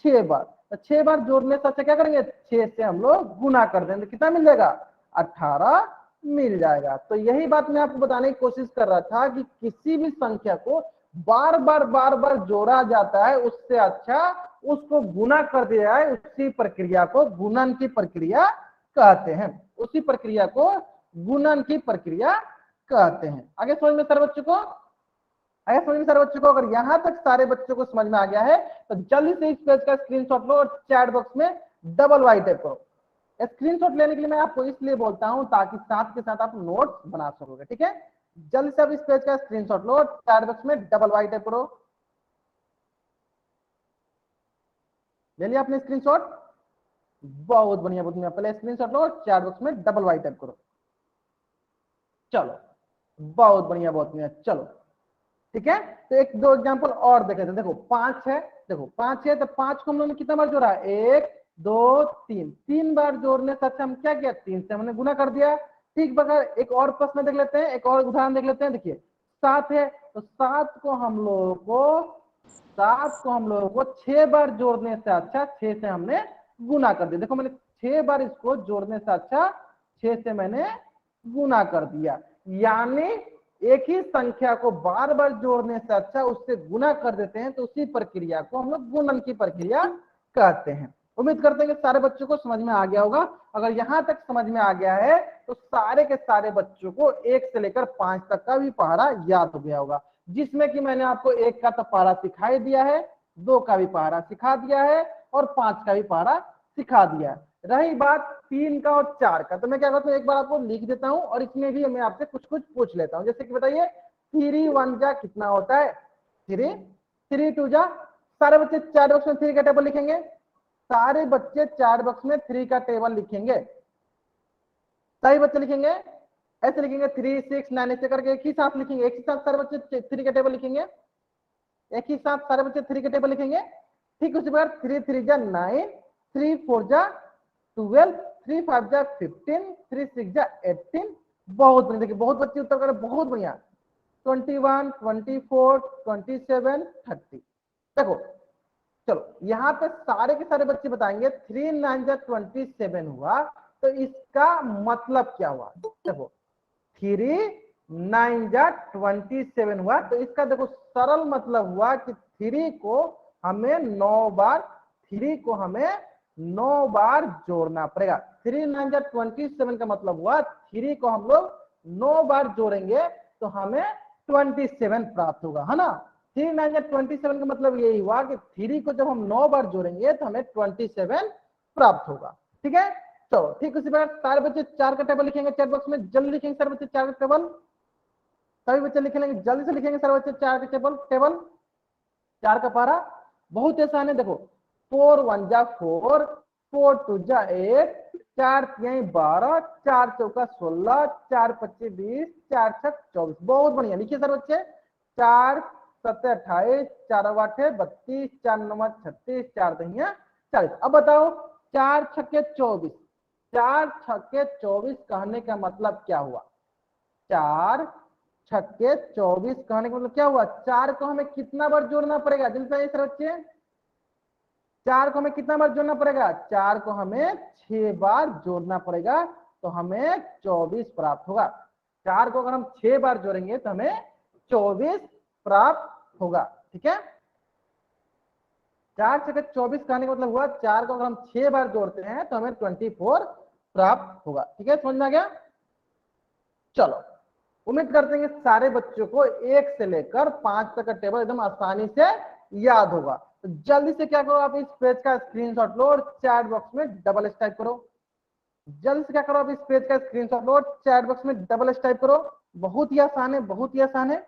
6 बार। तो 6 बार जोड़ने से अच्छा क्या करेंगे? 6 से हम लोग गुना कर देंगे। कितना मिल जाएगा? 18 मिल जाएगा। तो यही बात मैं आपको बताने की कोशिश कर रहा था कि किसी भी संख्या को बार बार जोड़ा जाता है, उससे अच्छा उसको गुना कर दिया जाए। उसी प्रक्रिया को गुणन की प्रक्रिया कहते हैं। उसी प्रक्रिया को गुणन की प्रक्रिया कहते हैं। आगे समझ में सारे बच्चों को? आगे समझ में सारे बच्चों को? अगर यहाँ तक सारे बच्चों को समझ में आ गया है तो जल्दी से इस पेज का स्क्रीनशॉट लो और चैट बॉक्स में डबल वाई टाइप करो। स्क्रीनशॉट लेने के लिए मैं आपको इसलिए बोलता हूं ताकि साथ के साथ आप नोट्स बना सकोगे। ठीक है, जल्दी से आप इस पेज का स्क्रीनशॉट लो और चैट बॉक्स में डबल वाई टाइप करो। ले लिया आपने स्क्रीनशॉट? बहुत बढ़िया, बहुत बढ़िया। पहले स्क्रीनशॉट लो और चैट बॉक्स में डबल वाई टाइप करो। चलो, बहुत बढ़िया, बहुत बढ़िया। चलो ठीक है, तो एक दो एग्जांपल और देख लेते हैं। देखो 5 है, देखो 5 है, तो 5 को हम लोगों ने कितना बार जोड़ा? 1 2 3, 3 बार जोड़ने से अच्छा हम क्या किया? 3 से हमने गुना कर दिया। ठीक, बगैर एक और प्रश्न देख लेते हैं, एक और उदाहरण देख लेते हैं। देखिए 7 है, तो 7 को हम लोगों को 6 बार जोड़ने से अच्छा 6 से हमने गुना कर दिया। देखो मैंने 6 बार इसको जोड़ने से अच्छा 6 से मैंने गुना कर दिया। यानी एक ही संख्या को बार बार जोड़ने से अच्छा उससे गुना कर देते हैं, तो उसी प्रक्रिया को हम लोग गुणन की प्रक्रिया कहते हैं। उम्मीद करते हैं कि सारे बच्चों को समझ में आ गया होगा। अगर यहां तक समझ में आ गया है तो सारे के सारे बच्चों को 1 से लेकर 5 तक का भी पहाड़ा याद हो गया होगा, जिसमें कि मैंने आपको 1 का तो पहाड़ा सिखाई दिया है, 2 का भी पहाड़ा सिखा दिया है और 5 का भी पहाड़ा सिखा दिया है। रही बात 3 का और 4 का, तो मैं क्या करता हूँ, एक बार आपको लिख देता हूँ और इसमें भी मैं आपसे कुछ कुछ पूछ लेता हूँ। जैसे कि बताइए 3 1 जा कितना होता है? 3 3 2 जा। सारे बच्चे चैट बॉक्स में 3 का टेबल लिखेंगे। सारे बच्चे चैट बॉक्स में 3 का टेबल लिखेंगे। सही बच्चे लिखेंगे, ऐसे लिखेंगे 3 6 9 ऐसे करके एक ही साथ लिखेंगे। एक ही साथ सारे बच्चे 3 का टेबल लिखेंगे। एक ही साथ सारे बच्चे 3 का टेबल लिखेंगे। ठीक, उसी प्रकार 3 3 जा 9, 3 4 जा 12, 3 5 जा 15, 3 6 जा 18। बहुत बढ़िया, देखिए बहुत बच्चे उत्तर कर, बहुत बढ़िया। 21 24 27 30। देखो चलो यहाँ पे सारे के सारे बच्चे बताएंगे 3 9 जा 27 हुआ, तो इसका मतलब क्या हुआ? देखो 3 9 जा 27 हुआ, तो इसका देखो सरल मतलब हुआ कि 3 को हमें 9 बार जोड़ना पड़ेगा। 3 9 जा 27 का मतलब हुआ 3 को हम लोग 9 बार जोड़ेंगे तो हमें 27 प्राप्त होगा, है ना। 3 9 जा 27 का मतलब यही हुआ कि 3 को जब हम 9 बार जोड़ेंगे तो हमें 27 प्राप्त होगा। ठीक है, तो ठीक उसी प्रकार सारे बच्चे 4 का टेबल लिखेंगे। चैट बॉक्स में जल्दी लिखेंगे सारे बच्चे 4 का टेबल। सभी बच्चे लिख लेंगे, जल्दी से लिखेंगे सारे बच्चे 4 का टेबल 4 का पारा। बहुत आसान है। देखो 4 1 जा 4, 4 2 जा 8, 4 3 12, 4 चौका 16, 4 25 20, 4 6 24। बहुत बढ़िया, लिखिए सर बच्चे। 4 7 28, 4 8 32, 4 9 36, 4 दहिया 40। अब बताओ 4 छक्के 24, 4 छक्के 24 कहने का मतलब क्या हुआ? 4 छक्के 24 कहने का मतलब क्या हुआ? 4 को हमें कितना बार जोड़ना पड़ेगा? जल्दी से सर बच्चे, 4 को हमें कितना बार जोड़ना पड़ेगा? 4 को हमें 6 बार जोड़ना पड़ेगा, तो हमें 24 प्राप्त होगा। 4 को अगर हम 6 बार जोड़ेंगे तो हमें 24 प्राप्त होगा। ठीक है, 4 छक्के 24 कहने का मतलब हुआ 4 को अगर हम 6 बार जोड़ते हैं तो हमें 24 प्राप्त होगा। ठीक है, समझ में आ गया? चलो, उम्मीद करते हैं कि सारे बच्चों को 1 से लेकर 5 तक का टेबल एकदम आसानी से याद होगा। तो जल्दी से क्या करो, आप इस पेज का स्क्रीनशॉट लो और चैट बॉक्स में डबल टाइप करो। जल्दी से क्या करो, आप इस पेज का स्क्रीनशॉट लो और चैट बॉक्स में डबल टाइप करो। बहुत ही आसान है, बहुत ही आसान है।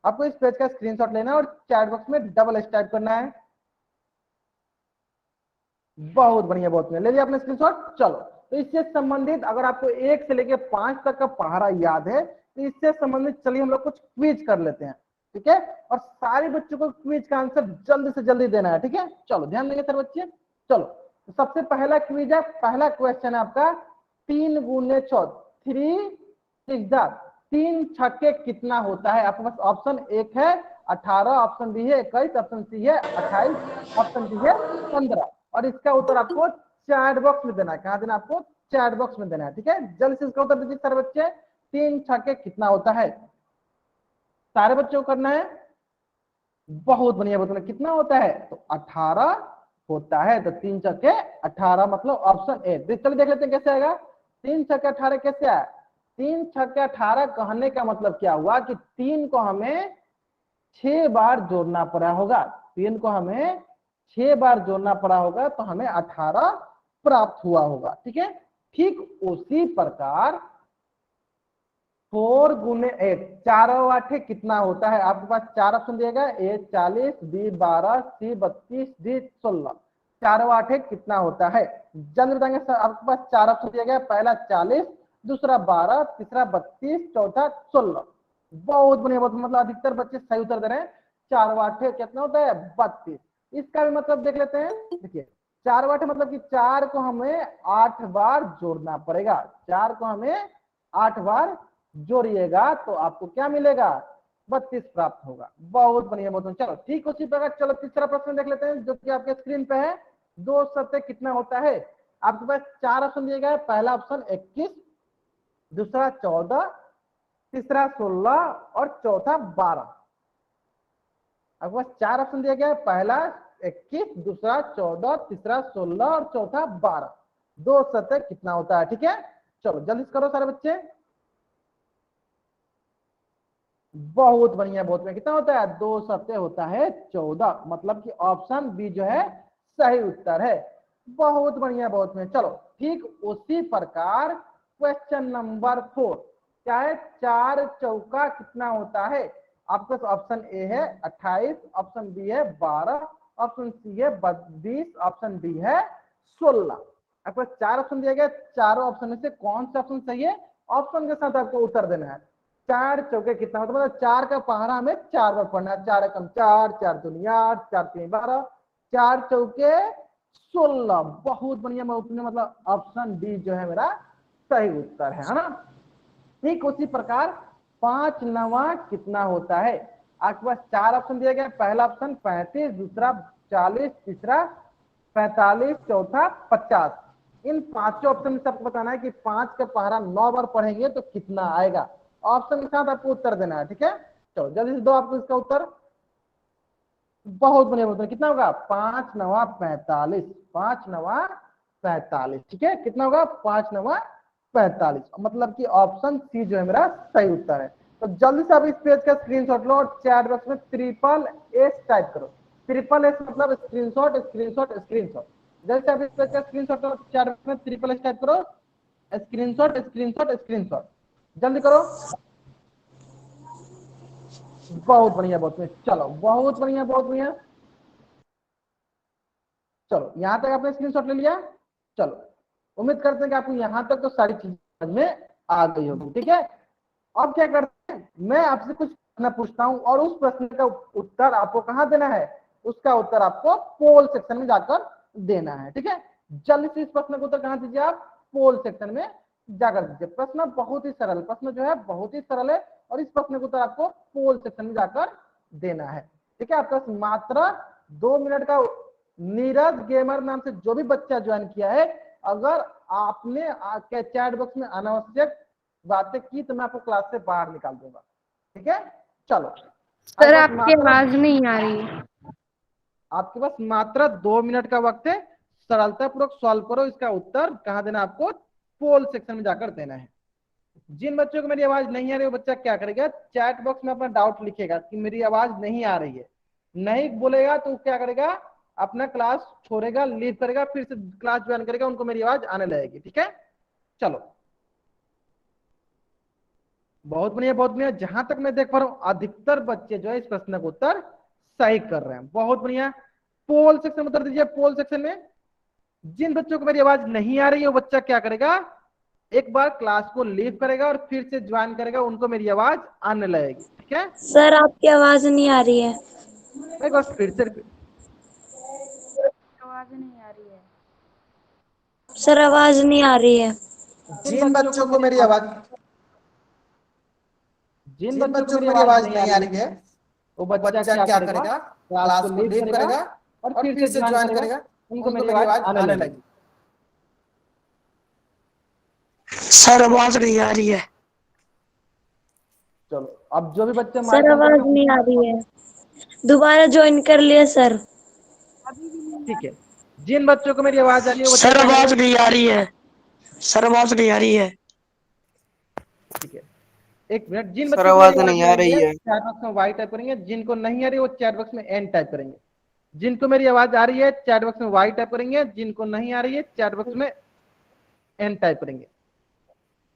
आपको इस पेज का स्क्रीनशॉट लेना है और चैट बॉक्स में डबल टाइप करना है। बहुत बढ़िया, बहुत बढ़िया, ले लिया आपने स्क्रीनशॉट। चलो, तो इससे संबंधित अगर आपको 1 से लेकर 5 तक का पहाड़ा याद है तो इससे संबंधित चलिए हम लोग कुछ क्विज कर लेते हैं। ठीक है, और सारे बच्चों को क्विज का आंसर जल्दी से जल्दी देना है। ठीक है, चलो ध्यान देंगे सर बच्चे। चलो, तो सबसे पहला क्विज है, पहला क्वेश्चन है आपका 3 गुने 4, 3 6 जा तीन छक्के कितना होता है? आपके पास ऑप्शन एक है 18, ऑप्शन बी है 21, ऑप्शन सी है 28, ऑप्शन डी है 15 और इसका उत्तर आपको चैट बॉक्स में देना है। कहाँ देना आपको? चैट बॉक्स में देना है। ठीक है, जल्द से इसका उत्तर दीजिए सारे बच्चे। तीन छक्के कितना होता है? सारे बच्चों को करना है। बहुत बढ़िया, बहुत बढ़िया। कितना होता है? तो 18 होता है। तो तीन छक्के 18 मतलब ऑप्शन ए। चलिए देख लेते हैं कैसे आएगा। तीन छक्के 18 कैसे आया? तीन छक्के 18 कहने का मतलब क्या हुआ कि तीन को हमें 6 बार जोड़ना पड़ा होगा। तीन को हमें 6 बार जोड़ना पड़ा होगा तो हमें 18 प्राप्त हुआ होगा। ठीक है, ठीक उसी प्रकार 4 गुने 8, चारों आठे कितना होता है? आपके पास चार ऑप्शन दिया गया, ए 40, बी 12, सी 32, डी 16। चारों आठे कितना होता है? जल्द बताएंगे सर। आपके पास चार ऑप्शन दिया गया, पहला 40, दूसरा 12, तीसरा 32, चौथा 16। बहुत बढ़िया, बहुत मतलब अधिकतर बच्चे सही उत्तर दे रहे हैं। चारों आठे कितना होता है? 32। इसका भी मतलब देख लेते हैं। देखिए, चार आठे मतलब कि चार को हमें 8 बार जोड़ना पड़ेगा। चार को हमें 8 बार जोड़िएगा तो आपको क्या मिलेगा? 32 प्राप्त होगा। बहुत बढ़िया, बहुत बढ़िया। चलो ठीक उसी प्रकार चलो तीसरा प्रश्न देख लेते हैं जो कि आपके स्क्रीन पे है। दो सत्ते कितना होता है? आपके पास चार ऑप्शन दिए गए, पहला ऑप्शन 21, दूसरा 14, तीसरा 16 और चौथा 12। आपके पास चार ऑप्शन दिया गया, पहला 21, दूसरा 14, तीसरा 16 और चौथा 12। दो सत्ते कितना होता है? ठीक है, चलो जल्दी करो सारे बच्चे। बहुत बढ़िया, बहुत बढ़िया। कितना होता है? दो सत्ते होता है 14, मतलब कि ऑप्शन बी जो है सही उत्तर है। बहुत बढ़िया, बहुत बढ़िया। चलो ठीक उसी प्रकार क्वेश्चन नंबर 4 क्या है? चार चौका कितना होता है? आपके पास ऑप्शन ए है 28, ऑप्शन बी है 12, ऑप्शन सी है 22, ऑप्शन डी है 16। आपको चार ऑप्शन दिया गया, चारों ऑप्शन में से कौन सा ऑप्शन सही है? ऑप्शन के साथ आपको उत्तर देना है। चार चौके कितना होता है? मतलब चार का पहाड़ा हमें 4 बार पढ़ना है। चार एकम 4, 4 दूनी 8, 4 तीन 12, चार चौके 16। बहुत बढ़िया, मतलब ऑप्शन डी जो है मेरा सही उत्तर है ना। ठीक उसी प्रकार 5 नवा कितना होता है? आपके पास चार ऑप्शन दिया गया, पहला ऑप्शन 35, दूसरा 40, तीसरा 45, चौथा 50। इन पांचों ऑप्शन में सबको बताना है कि 5 का पहाड़ा 9 बार पढ़ेंगे तो कितना आएगा। ऑप्शन के साथ आपको उत्तर देना है। ठीक है, चलो जल्दी से दो आपको इसका उत्तर। बहुत बढ़िया, बहुत बढ़िया। कितना होगा? 5 नवा 45, 5 नवा 45। ठीक है, कितना होगा? 5 नवा 45, मतलब कि ऑप्शन सी जो है मेरा सही उत्तर है। तो जल्दी से आप इस पेज का स्क्रीनशॉट लो और चैट बॉक्स में ट्रिपल एस टाइप करो। ट्रिपल एस मतलब स्क्रीनशॉट, स्क्रीनशॉट, स्क्रीनशॉट। जैसे आप इस पेज का स्क्रीनशॉट लो, चैट बॉक्स में ट्रिपल एस टाइप करो, स्क्रीनशॉट, स्क्रीनशॉट, स्क्रीनशॉट। जल्दी करो। बहुत बढ़िया, बहुत बढ़िया। चलो बहुत बढ़िया, बहुत बढ़िया। चलो यहां तक आपने स्क्रीनशॉट ले लिया। चलो उम्मीद करते हैं कि आपको यहां तक तो सारी चीजें समझ में आ गई होगी। ठीक है, अब क्या करते हैं, मैं आपसे कुछ प्रश्न पूछता हूं और उस प्रश्न का उत्तर आपको कहां देना है? उसका उत्तर आपको पोल सेक्शन में जाकर देना है। ठीक है, जल्दी से इस प्रश्न का उत्तर कहां दीजिए आप? पोल सेक्शन में जाकर दीजिए। प्रश्न बहुत ही सरल, प्रश्न जो है बहुत ही सरल है और इस प्रश्न का उत्तर आपको पोल सेक्शन में जाकर देना है। ठीक है, आपका मात्र 2 मिनट का। नीरज गेमर नाम से जो भी बच्चा ज्वाइन किया है, अगर आपने चैट बॉक्स में अनावश्यक बातें की तो मैं आपको क्लास से बाहर निकाल दूंगा। ठीक है, चलो सर आपकी आवाज नहीं आ रही है। आपके पास मात्र 2 मिनट का वक्त है। सरलता पूर्वक सॉल्व करो। इसका उत्तर कहां देना? आपको पोल सेक्शन में जाकर देना है। जिन बच्चों को मेरी आवाज नहीं आ रही है वो बच्चा क्या करेगा? चैट बॉक्स में अपना डाउट लिखेगा कि मेरी आवाज नहीं आ रही है। नहीं बोलेगा तो क्या करेगा? अपना क्लास छोड़ेगा, लीव करेगा, फिर से क्लास ज्वाइन करेगा, उनको मेरी आवाज आने लगेगी। ठीक है, चलो बहुत बढ़िया, बहुत बढ़िया। जहां तक मैं देख पा रहा हूं अधिकतर बच्चे जो है इस प्रश्न का उत्तर सही कर रहे हैं। बहुत बढ़िया। पोल सेक्शन में उत्तर दीजिए। पोल सेक्शन में जिन बच्चों को मेरी आवाज नहीं आ रही है वो बच्चा क्या करेगा? एक बार क्लास को लीव करेगा और फिर से ज्वाइन करेगा, उनको मेरी आवाज आने लगेगी। ठीक है, सर आपकी आवाज नहीं आ रही है। एक बार फिर से। आवाज नहीं आ रही है। सर आवाज नहीं आ रही है। जिन बच्चों को मेरी आवाज जिन बच्चों को मेरी आवाज नहीं आ रही है वो बच्चा क्या करेगा, क्लास को लीव करेगा और फिर से ज्वाइन करेगा, उनको मेरी आवाज आने लगी। सर आवाज नहीं आ रही है। चलो अब जो भी बच्चे सर आवाज नहीं आ रही है, दोबारा ज्वाइन कर लिया सर। ठीक है, जिन बच्चों को मेरी आवाज आ रही है वो सर आवाज नहीं आ रही है, सर आवाज नहीं आ रही है। ठीक है, एक मिनट, जिन सर बच्चों को आवाज मेरी नहीं आ रही है। चैट बॉक्स में वाई टाइप करेंगे, जिनको नहीं आ रही है वो चैट बॉक्स में एन टाइप करेंगे। जिनको मेरी आवाज आ रही है चैट बॉक्स में वाई टाइप करेंगे, जिनको नहीं आ रही है चैट बॉक्स में एन टाइप करेंगे।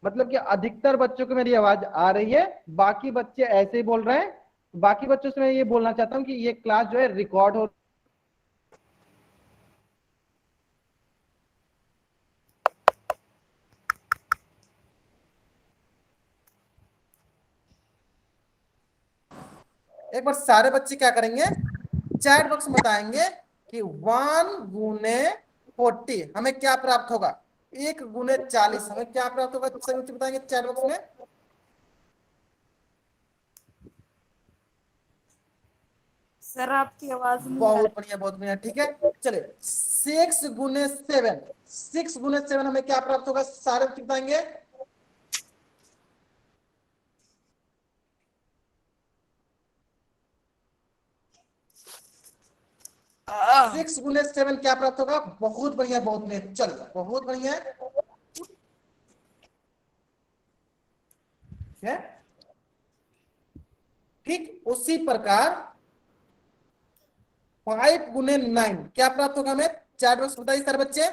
मतलब कि अधिकतर बच्चों को मेरी आवाज आ रही है, बाकी बच्चे ऐसे ही बोल रहे हैं। बाकी बच्चों से मैं ये बोलना चाहता हूं कि ये क्लास जो है रिकॉर्ड हो, एक बार सारे बच्चे क्या करेंगे, चैट बॉक्स में बताएंगे कि 1 गुने 40 हमें क्या प्राप्त होगा, 1 गुने 40 हमें क्या प्राप्त होगा, सभी बच्चे बताएंगे चैट बॉक्स में। सर आपकी आवाज नहीं आ बहुत बढ़िया, बहुत बढ़िया, ठीक है। चलिए 6 गुने 7, 6 गुने 7 हमें क्या प्राप्त होगा, सारे बच्चे बताएंगे। 6 गुने 7 क्या प्राप्त होगा, बहुत बढ़िया, बहुत बढ़िया, चलो बहुत बढ़िया है। ठीक उसी प्रकार 5 गुने 9 क्या प्राप्त होगा हमें, चैट बॉक्स बताइए सारे बच्चे।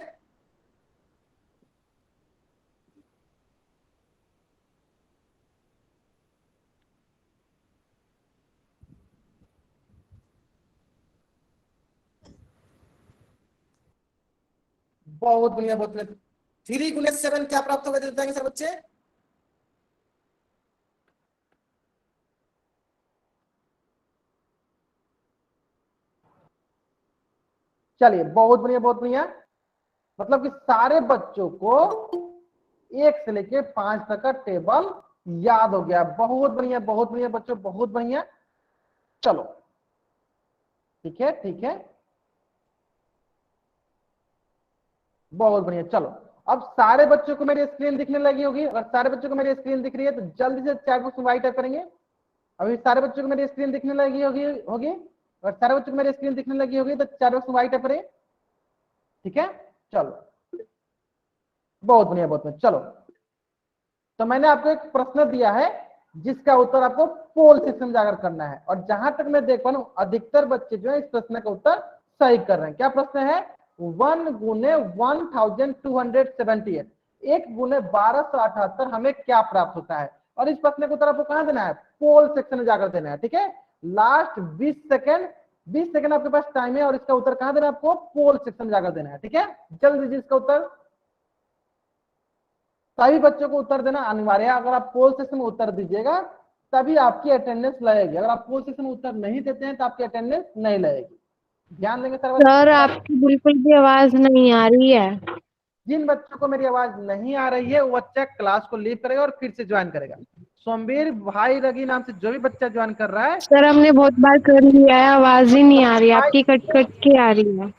बहुत बढ़िया, बहुत बढ़िया। 3 गुने 7 क्या प्राप्त होगा, बताएंगे सर बच्चे। चलिए बहुत बढ़िया, बहुत बढ़िया। मतलब कि सारे बच्चों को 1 से लेके 5 तक का टेबल याद हो गया। बहुत बढ़िया, बहुत बढ़िया बच्चों, बहुत बढ़िया। चलो ठीक है, ठीक है, बहुत बढ़िया। चलो अब सारे बच्चों को मेरी स्क्रीन दिखने लगी होगी। अगर सारे बच्चों को मेरी स्क्रीन दिख रही है तो जल्दी से चैट बॉक्स में वाई टाइप करेंगे। अभी सारे बच्चों को मेरी स्क्रीन दिखने लगी होगी और सारे बच्चों को मेरी स्क्रीन दिखने लगी होगी तो चैट बॉक्स में वाई टाइप करें। ठीक है, चलो बहुत बढ़िया, बहुत बढ़िया। चलो तो मैंने आपको एक प्रश्न दिया है जिसका उत्तर आपको पोल सेक्शन में जाकर करना है, और जहां तक मैं देख पा रहा हूं अधिकतर बच्चे जो है इस प्रश्न का उत्तर सही कर रहे हैं। क्या प्रश्न है, 1 गुने 1278, 1 गुने 1278 हमें क्या प्राप्त होता है। और इस प्रश्न का उत्तर आपको कहां देना है, पोल सेक्शन में जाकर देना है। ठीक है, लास्ट 20 सेकंड आपके पास टाइम है और इसका उत्तर कहां देना है आपको, पोल सेक्शन में जाकर देना है। ठीक है, जल्दी दीजिए इसका उत्तर। सभी बच्चों को उत्तर देना अनिवार्य है। अगर आप पोल सेक्शन में उत्तर दीजिएगा तभी आपकी अटेंडेंस लगेगी। अगर आप पोल सेक्शन में उत्तर नहीं देते हैं तो आपकी अटेंडेंस नहीं लगेगी। ध्यान देंगे सर आपकी बिल्कुल भी आवाज नहीं आ रही है। जिन बच्चों को मेरी आवाज नहीं आ रही है वो बच्चा क्लास को लीव करेगा और फिर से ज्वाइन करेगा। सोमवीर भाई रगी नाम से जो भी बच्चा ज्वाइन कर रहा है, सर हमने बहुत बार कर लिया है, आवाज ही नहीं आ रही, आपकी कट कट के आ रही है।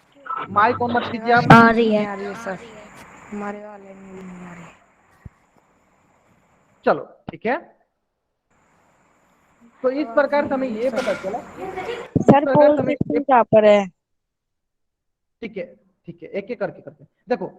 माइक ऑन मत कीजिए आप। आ रही है। सर हमारे वाले में नहीं आ रही। चलो ठीक है, तो इस प्रकार से हमें ये पता चला, सर पोल सेक्शन कहाँ पर है। ठीक है, ठीक है, एक एक करके करते हैं। देखो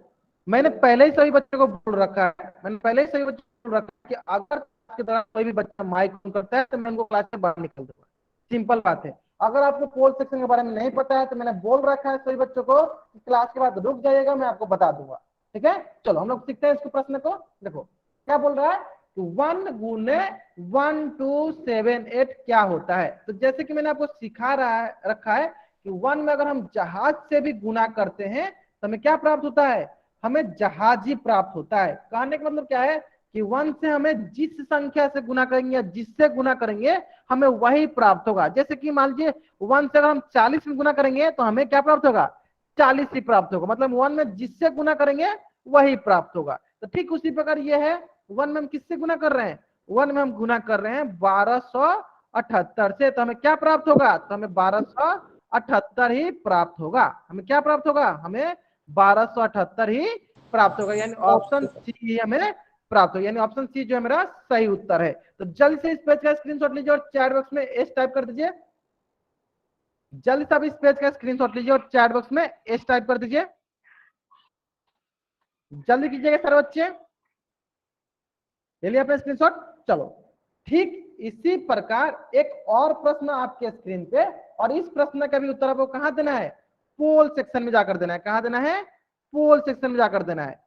मैंने पहले ही सभी बच्चों को बोल रखा है, मैंने पहले ही सभी बच्चों को बोल रखा है कि अगर क्लास के दौरान कोई भी बच्चा माइक ऑन करता है तो मैं उनको क्लास से बाहर निकल दूंगा। सिंपल बात है। अगर आपको पोल सेक्शन के बारे में नहीं पता है तो मैंने बोल रखा है सभी बच्चों को क्लास के बाद रुक जाइएगा, मैं आपको बता दूंगा। ठीक है, चलो हम लोग सीखते हैं इसको प्रश्न को। देखो क्या बोल रहा है, 1 गुने 1278 क्या होता है। तो जैसे कि मैंने आपको सिखा रखा है कि 1 में अगर हम जहाज से भी गुना करते हैं तो हमें क्या प्राप्त होता है, हमें जहाज ही प्राप्त होता है। कहने का मतलब क्या है कि 1 से हमें जिस संख्या से गुना करेंगे या जिससे गुना करेंगे हमें वही प्राप्त होगा। जैसे कि मान लीजिए 1 से अगर हम 40 में गुना करेंगे तो हमें क्या प्राप्त होगा, 40 ही प्राप्त होगा। मतलब 1 में जिससे गुना करेंगे वही प्राप्त होगा। तो ठीक उसी प्रकार ये है, 1 में हम किससे गुना कर रहे हैं, 1 में हम गुना कर रहे हैं 1278 से, तो हमें क्या प्राप्त होगा, तो हमें 1278 ही प्राप्त होगा। हमें क्या प्राप्त होगा, हमें 1278 ही प्राप्त होगा, यानी ऑप्शन सी हमें प्राप्त होगा, यानी ऑप्शन सी जो है मेरा सही उत्तर है। तो जल्द से इस पेज का स्क्रीनशॉट लीजिए और चैट बॉक्स में एस टाइप कर दीजिए। जल्द से आप इस पेज का स्क्रीनशॉट लीजिए और चैट बॉक्स में एस टाइप कर दीजिए। जल्दी कीजिएगा सारे बच्चे, ले लिया अपना स्क्रीनशॉट। चलो ठीक इसी प्रकार एक और प्रश्न आपके स्क्रीन पे, और इस प्रश्न का भी उत्तर आपको कहां देना है, पोल सेक्शन में जाकर देना है। कहां देना है, पोल सेक्शन में जाकर देना है,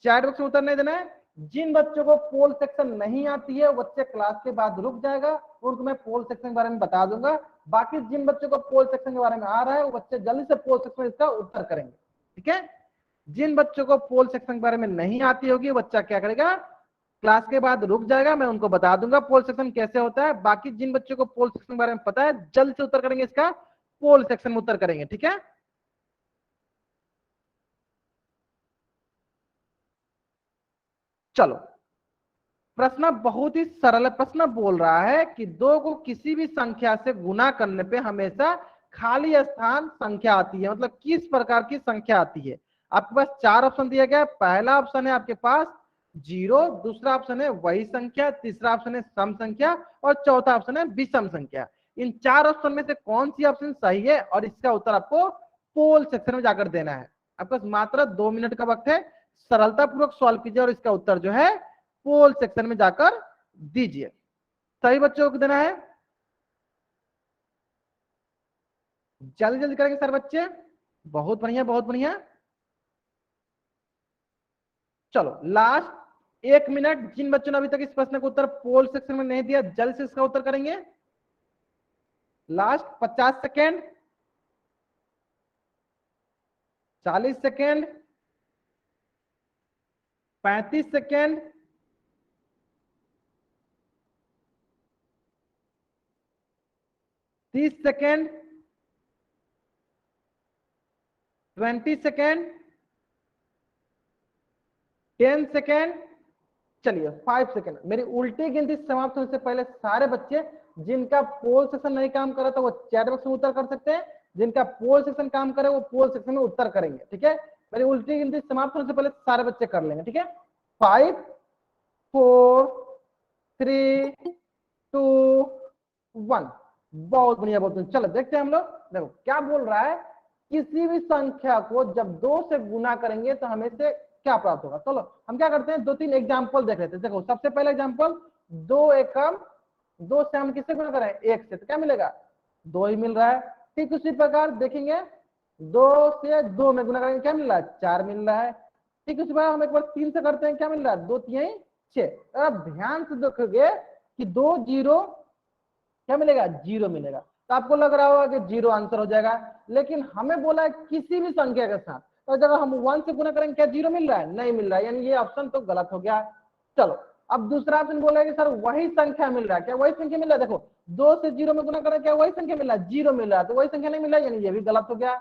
चैट बॉक्स में उत्तर नहीं देना है। जिन बच्चों को पोल सेक्शन नहीं आती है वो बच्चे क्लास के बाद रुक जाएगा, उनको मैं पोल सेक्शन के बारे में बता दूंगा। बाकी जिन बच्चों को पोल सेक्शन के बारे में आ रहा है वो बच्चे जल्दी से पोल सेक्शन में इसका उत्तर करेंगे, ठीक है। जिन बच्चों को पोल सेक्शन के बारे में नहीं आती होगी बच्चा क्या करेगा, क्लास के बाद रुक जाएगा, मैं उनको बता दूंगा पोल सेक्शन कैसे होता है। बाकी जिन बच्चों को पोल सेक्शन के बारे में पता है जल्द से उत्तर करेंगे, इसका पोल सेक्शन में उत्तर करेंगे, ठीक है। चलो प्रश्न बहुत ही सरल प्रश्न बोल रहा है कि 2 को किसी भी संख्या से गुना करने पे हमेशा खाली स्थान संख्या आती है, मतलब किस प्रकार की संख्या आती है। आपके पास 4 ऑप्शन दिया गया है। पहला ऑप्शन है आपके पास 0, दूसरा ऑप्शन है वही संख्या, तीसरा ऑप्शन है सम संख्या और चौथा ऑप्शन है विषम संख्या। इन 4 ऑप्शन में से कौन सी ऑप्शन सही है, और इसका उत्तर आपको पोल सेक्शन में जाकर देना है। आपके पास मात्र 2 मिनट का वक्त है, सरलता पूर्वक सॉल्व कीजिए और इसका उत्तर जो है पोल सेक्शन में जाकर दीजिए। सही बच्चों को देना है, जल्दी जल्दी करेंगे सर बच्चे, बहुत बढ़िया बहुत बढ़िया। चलो लास्ट 1 मिनट, जिन बच्चों ने अभी तक इस प्रश्न का उत्तर पोल सेक्शन में नहीं दिया जल्द से इसका उत्तर करेंगे। Last 50 second, 40 second, 35 second, 30 second, 20 second, 10 second, चलिए 5 सेकेंड। मेरी उल्टी गिनती समाप्त होने से पहले सारे बच्चे जिनका पोल सेक्शन नहीं काम कर रहा था वो चैट बॉक्स में उत्तर कर सकते हैं, जिनका पोल सेक्शन काम करे वो पोल सेक्शन में उत्तर करेंगे, ठीक है। मेरी उल्टी गिनती समाप्त होने से पहले सारे बच्चे कर लेंगे, ठीक है। 5 4 3 2 1। बहुत बढ़िया बहुत बढ़िया। चलो देखते हैं हम लोग, देखो क्या बोल रहा है, किसी भी संख्या को जब 2 से गुना करेंगे तो हमें से क्या प्राप्त होगा। चलो हम क्या करते हैं, 2-3 एग्जांपल देख लेते हैं। देखो सबसे पहला एग्जांपल 2 एकम 2 से हम किससे गुना करें, 1 से, तो क्या मिलेगा 2 ही मिल रहा है। ठीक उसी प्रकार देखेंगे 2 से 2 में गुना करेंगे क्या मिल रहा है, 4 मिल रहा है। ठीक उसी प्रकार हम एक बार 3 से करते हैं, क्या मिल रहा है 2 3 6। अब ध्यान से देखोगे कि 2 0 क्या मिलेगा, 0 मिलेगा। तो आपको लग रहा होगा कि 0 आंसर हो जाएगा, लेकिन हमें बोला है किसी भी संख्या के साथ, तो जब हम 1 से गुना करेंगे क्या 0 मिल रहा है, नहीं मिल रहा है, यानी ये ऑप्शन तो गलत हो गया। चलो अब दूसरा ऑप्शन बोला है कि सर वही संख्या मिल रहा है, क्या वही संख्या मिल रहा है। देखो 2 से 0 में गुना करें क्या वही संख्या मिल रहा है, 0 मिल रहा है, तो वही संख्या नहीं मिल रहा है, यानी ये भी गलत हो गया।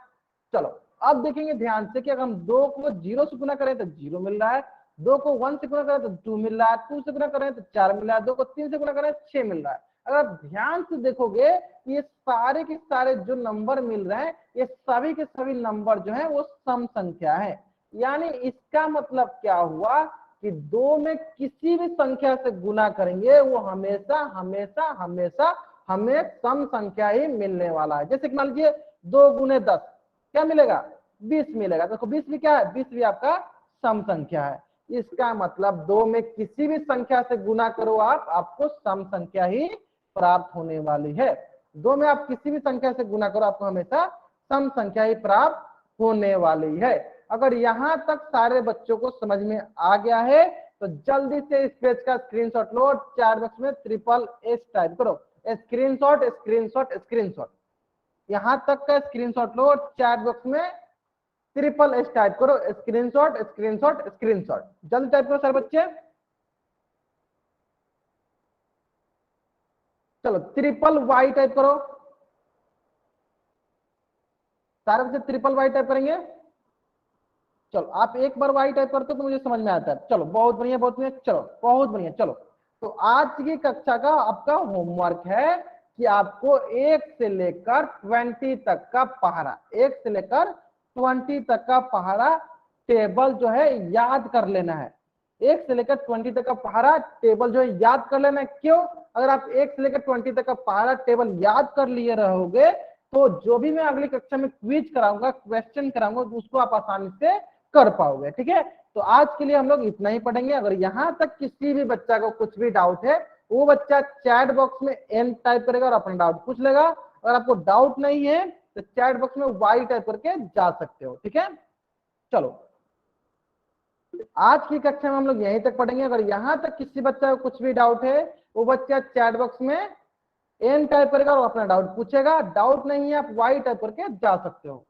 चलो अब देखेंगे ध्यान से कि अगर हम 2 को 0 से गुना करें तो 0 मिल रहा है, 2 को 1 से गुना करें तो 2 मिल रहा है, 2 से गुना करें तो 4 मिल रहा है, 2 को 3 से गुना करें 6 मिल रहा है। अगर ध्यान से देखोगे ये सारे के सारे जो नंबर मिल रहे हैं ये सभी के सभी नंबर जो है वो सम संख्या है, यानी इसका मतलब क्या हुआ कि 2 में किसी भी संख्या से गुना करेंगे वो हमेशा हमेशा हमेशा हमें सम संख्या ही मिलने वाला है। जैसे मान लीजिए 2 गुने 10 क्या मिलेगा, 20 मिलेगा। देखो 20 भी क्या है, 20 भी आपका सम संख्या है। इसका मतलब 2 में किसी भी संख्या से गुना करो आप, आपको सम संख्या ही प्राप्त होने वाली है। 2 में आप किसी भी संख्या से गुना करो आपको हमेशा सम संख्या ही प्राप्त होने वाली है। अगर यहां तक सारे बच्चों को समझ में आ गया है तो जल्दी से इस पेज का स्क्रीनशॉट लो, चैट बॉक्स में SSS टाइप करो, स्क्रीनशॉट स्क्रीनशॉट स्क्रीनशॉट। यहां तक का स्क्रीनशॉट लो, चैट बॉक्स में SSS टाइप करो, स्क्रीनशॉट स्क्रीनशॉट स्क्रीनशॉट। जल्दी टाइप करो सर बच्चे। चलो SSY टाइप करो, सारे बच्चे SSY टाइप करेंगे। चलो आप एक बार Y टाइप करते हो तो मुझे समझ में आता है। चलो बहुत बढ़िया बहुत बढ़िया, चलो बहुत बढ़िया। चलो तो आज की कक्षा का आपका होमवर्क है कि आपको 1 से लेकर 20 तक का पहाड़ा, 1 से लेकर 20 तक का पहाड़ा टेबल जो है याद कर लेना है। 1 से लेकर 20 तक का पहाड़ा टेबल जो है याद कर लेना है। क्यों? अगर आप 1 से लेकर 20 तक का पहाड़ा टेबल याद कर लिए रहोगे तो जो भी मैं अगली कक्षा में क्विज कराऊंगा, क्वेश्चन कराऊंगा, तो उसको आप आसानी से कर पाओगे। ठीक है, तो आज के लिए हम लोग इतना ही पढ़ेंगे। अगर यहाँ तक किसी भी बच्चा को कुछ भी डाउट है, वो बच्चा चैट बॉक्स में N टाइप करेगा और अपना डाउट पूछ लेगा। अगर आपको डाउट नहीं है तो चैट बॉक्स में Y टाइप करके जा सकते हो। ठीक है, चलो आज की कक्षा में हम लोग यहीं तक पढ़ेंगे। अगर यहाँ तक किसी बच्चा को कुछ भी डाउट है, वो बच्चा चैट बॉक्स में N टाइप करेगा और अपना डाउट पूछेगा। डाउट नहीं है आप Y टाइप करके जा सकते हो।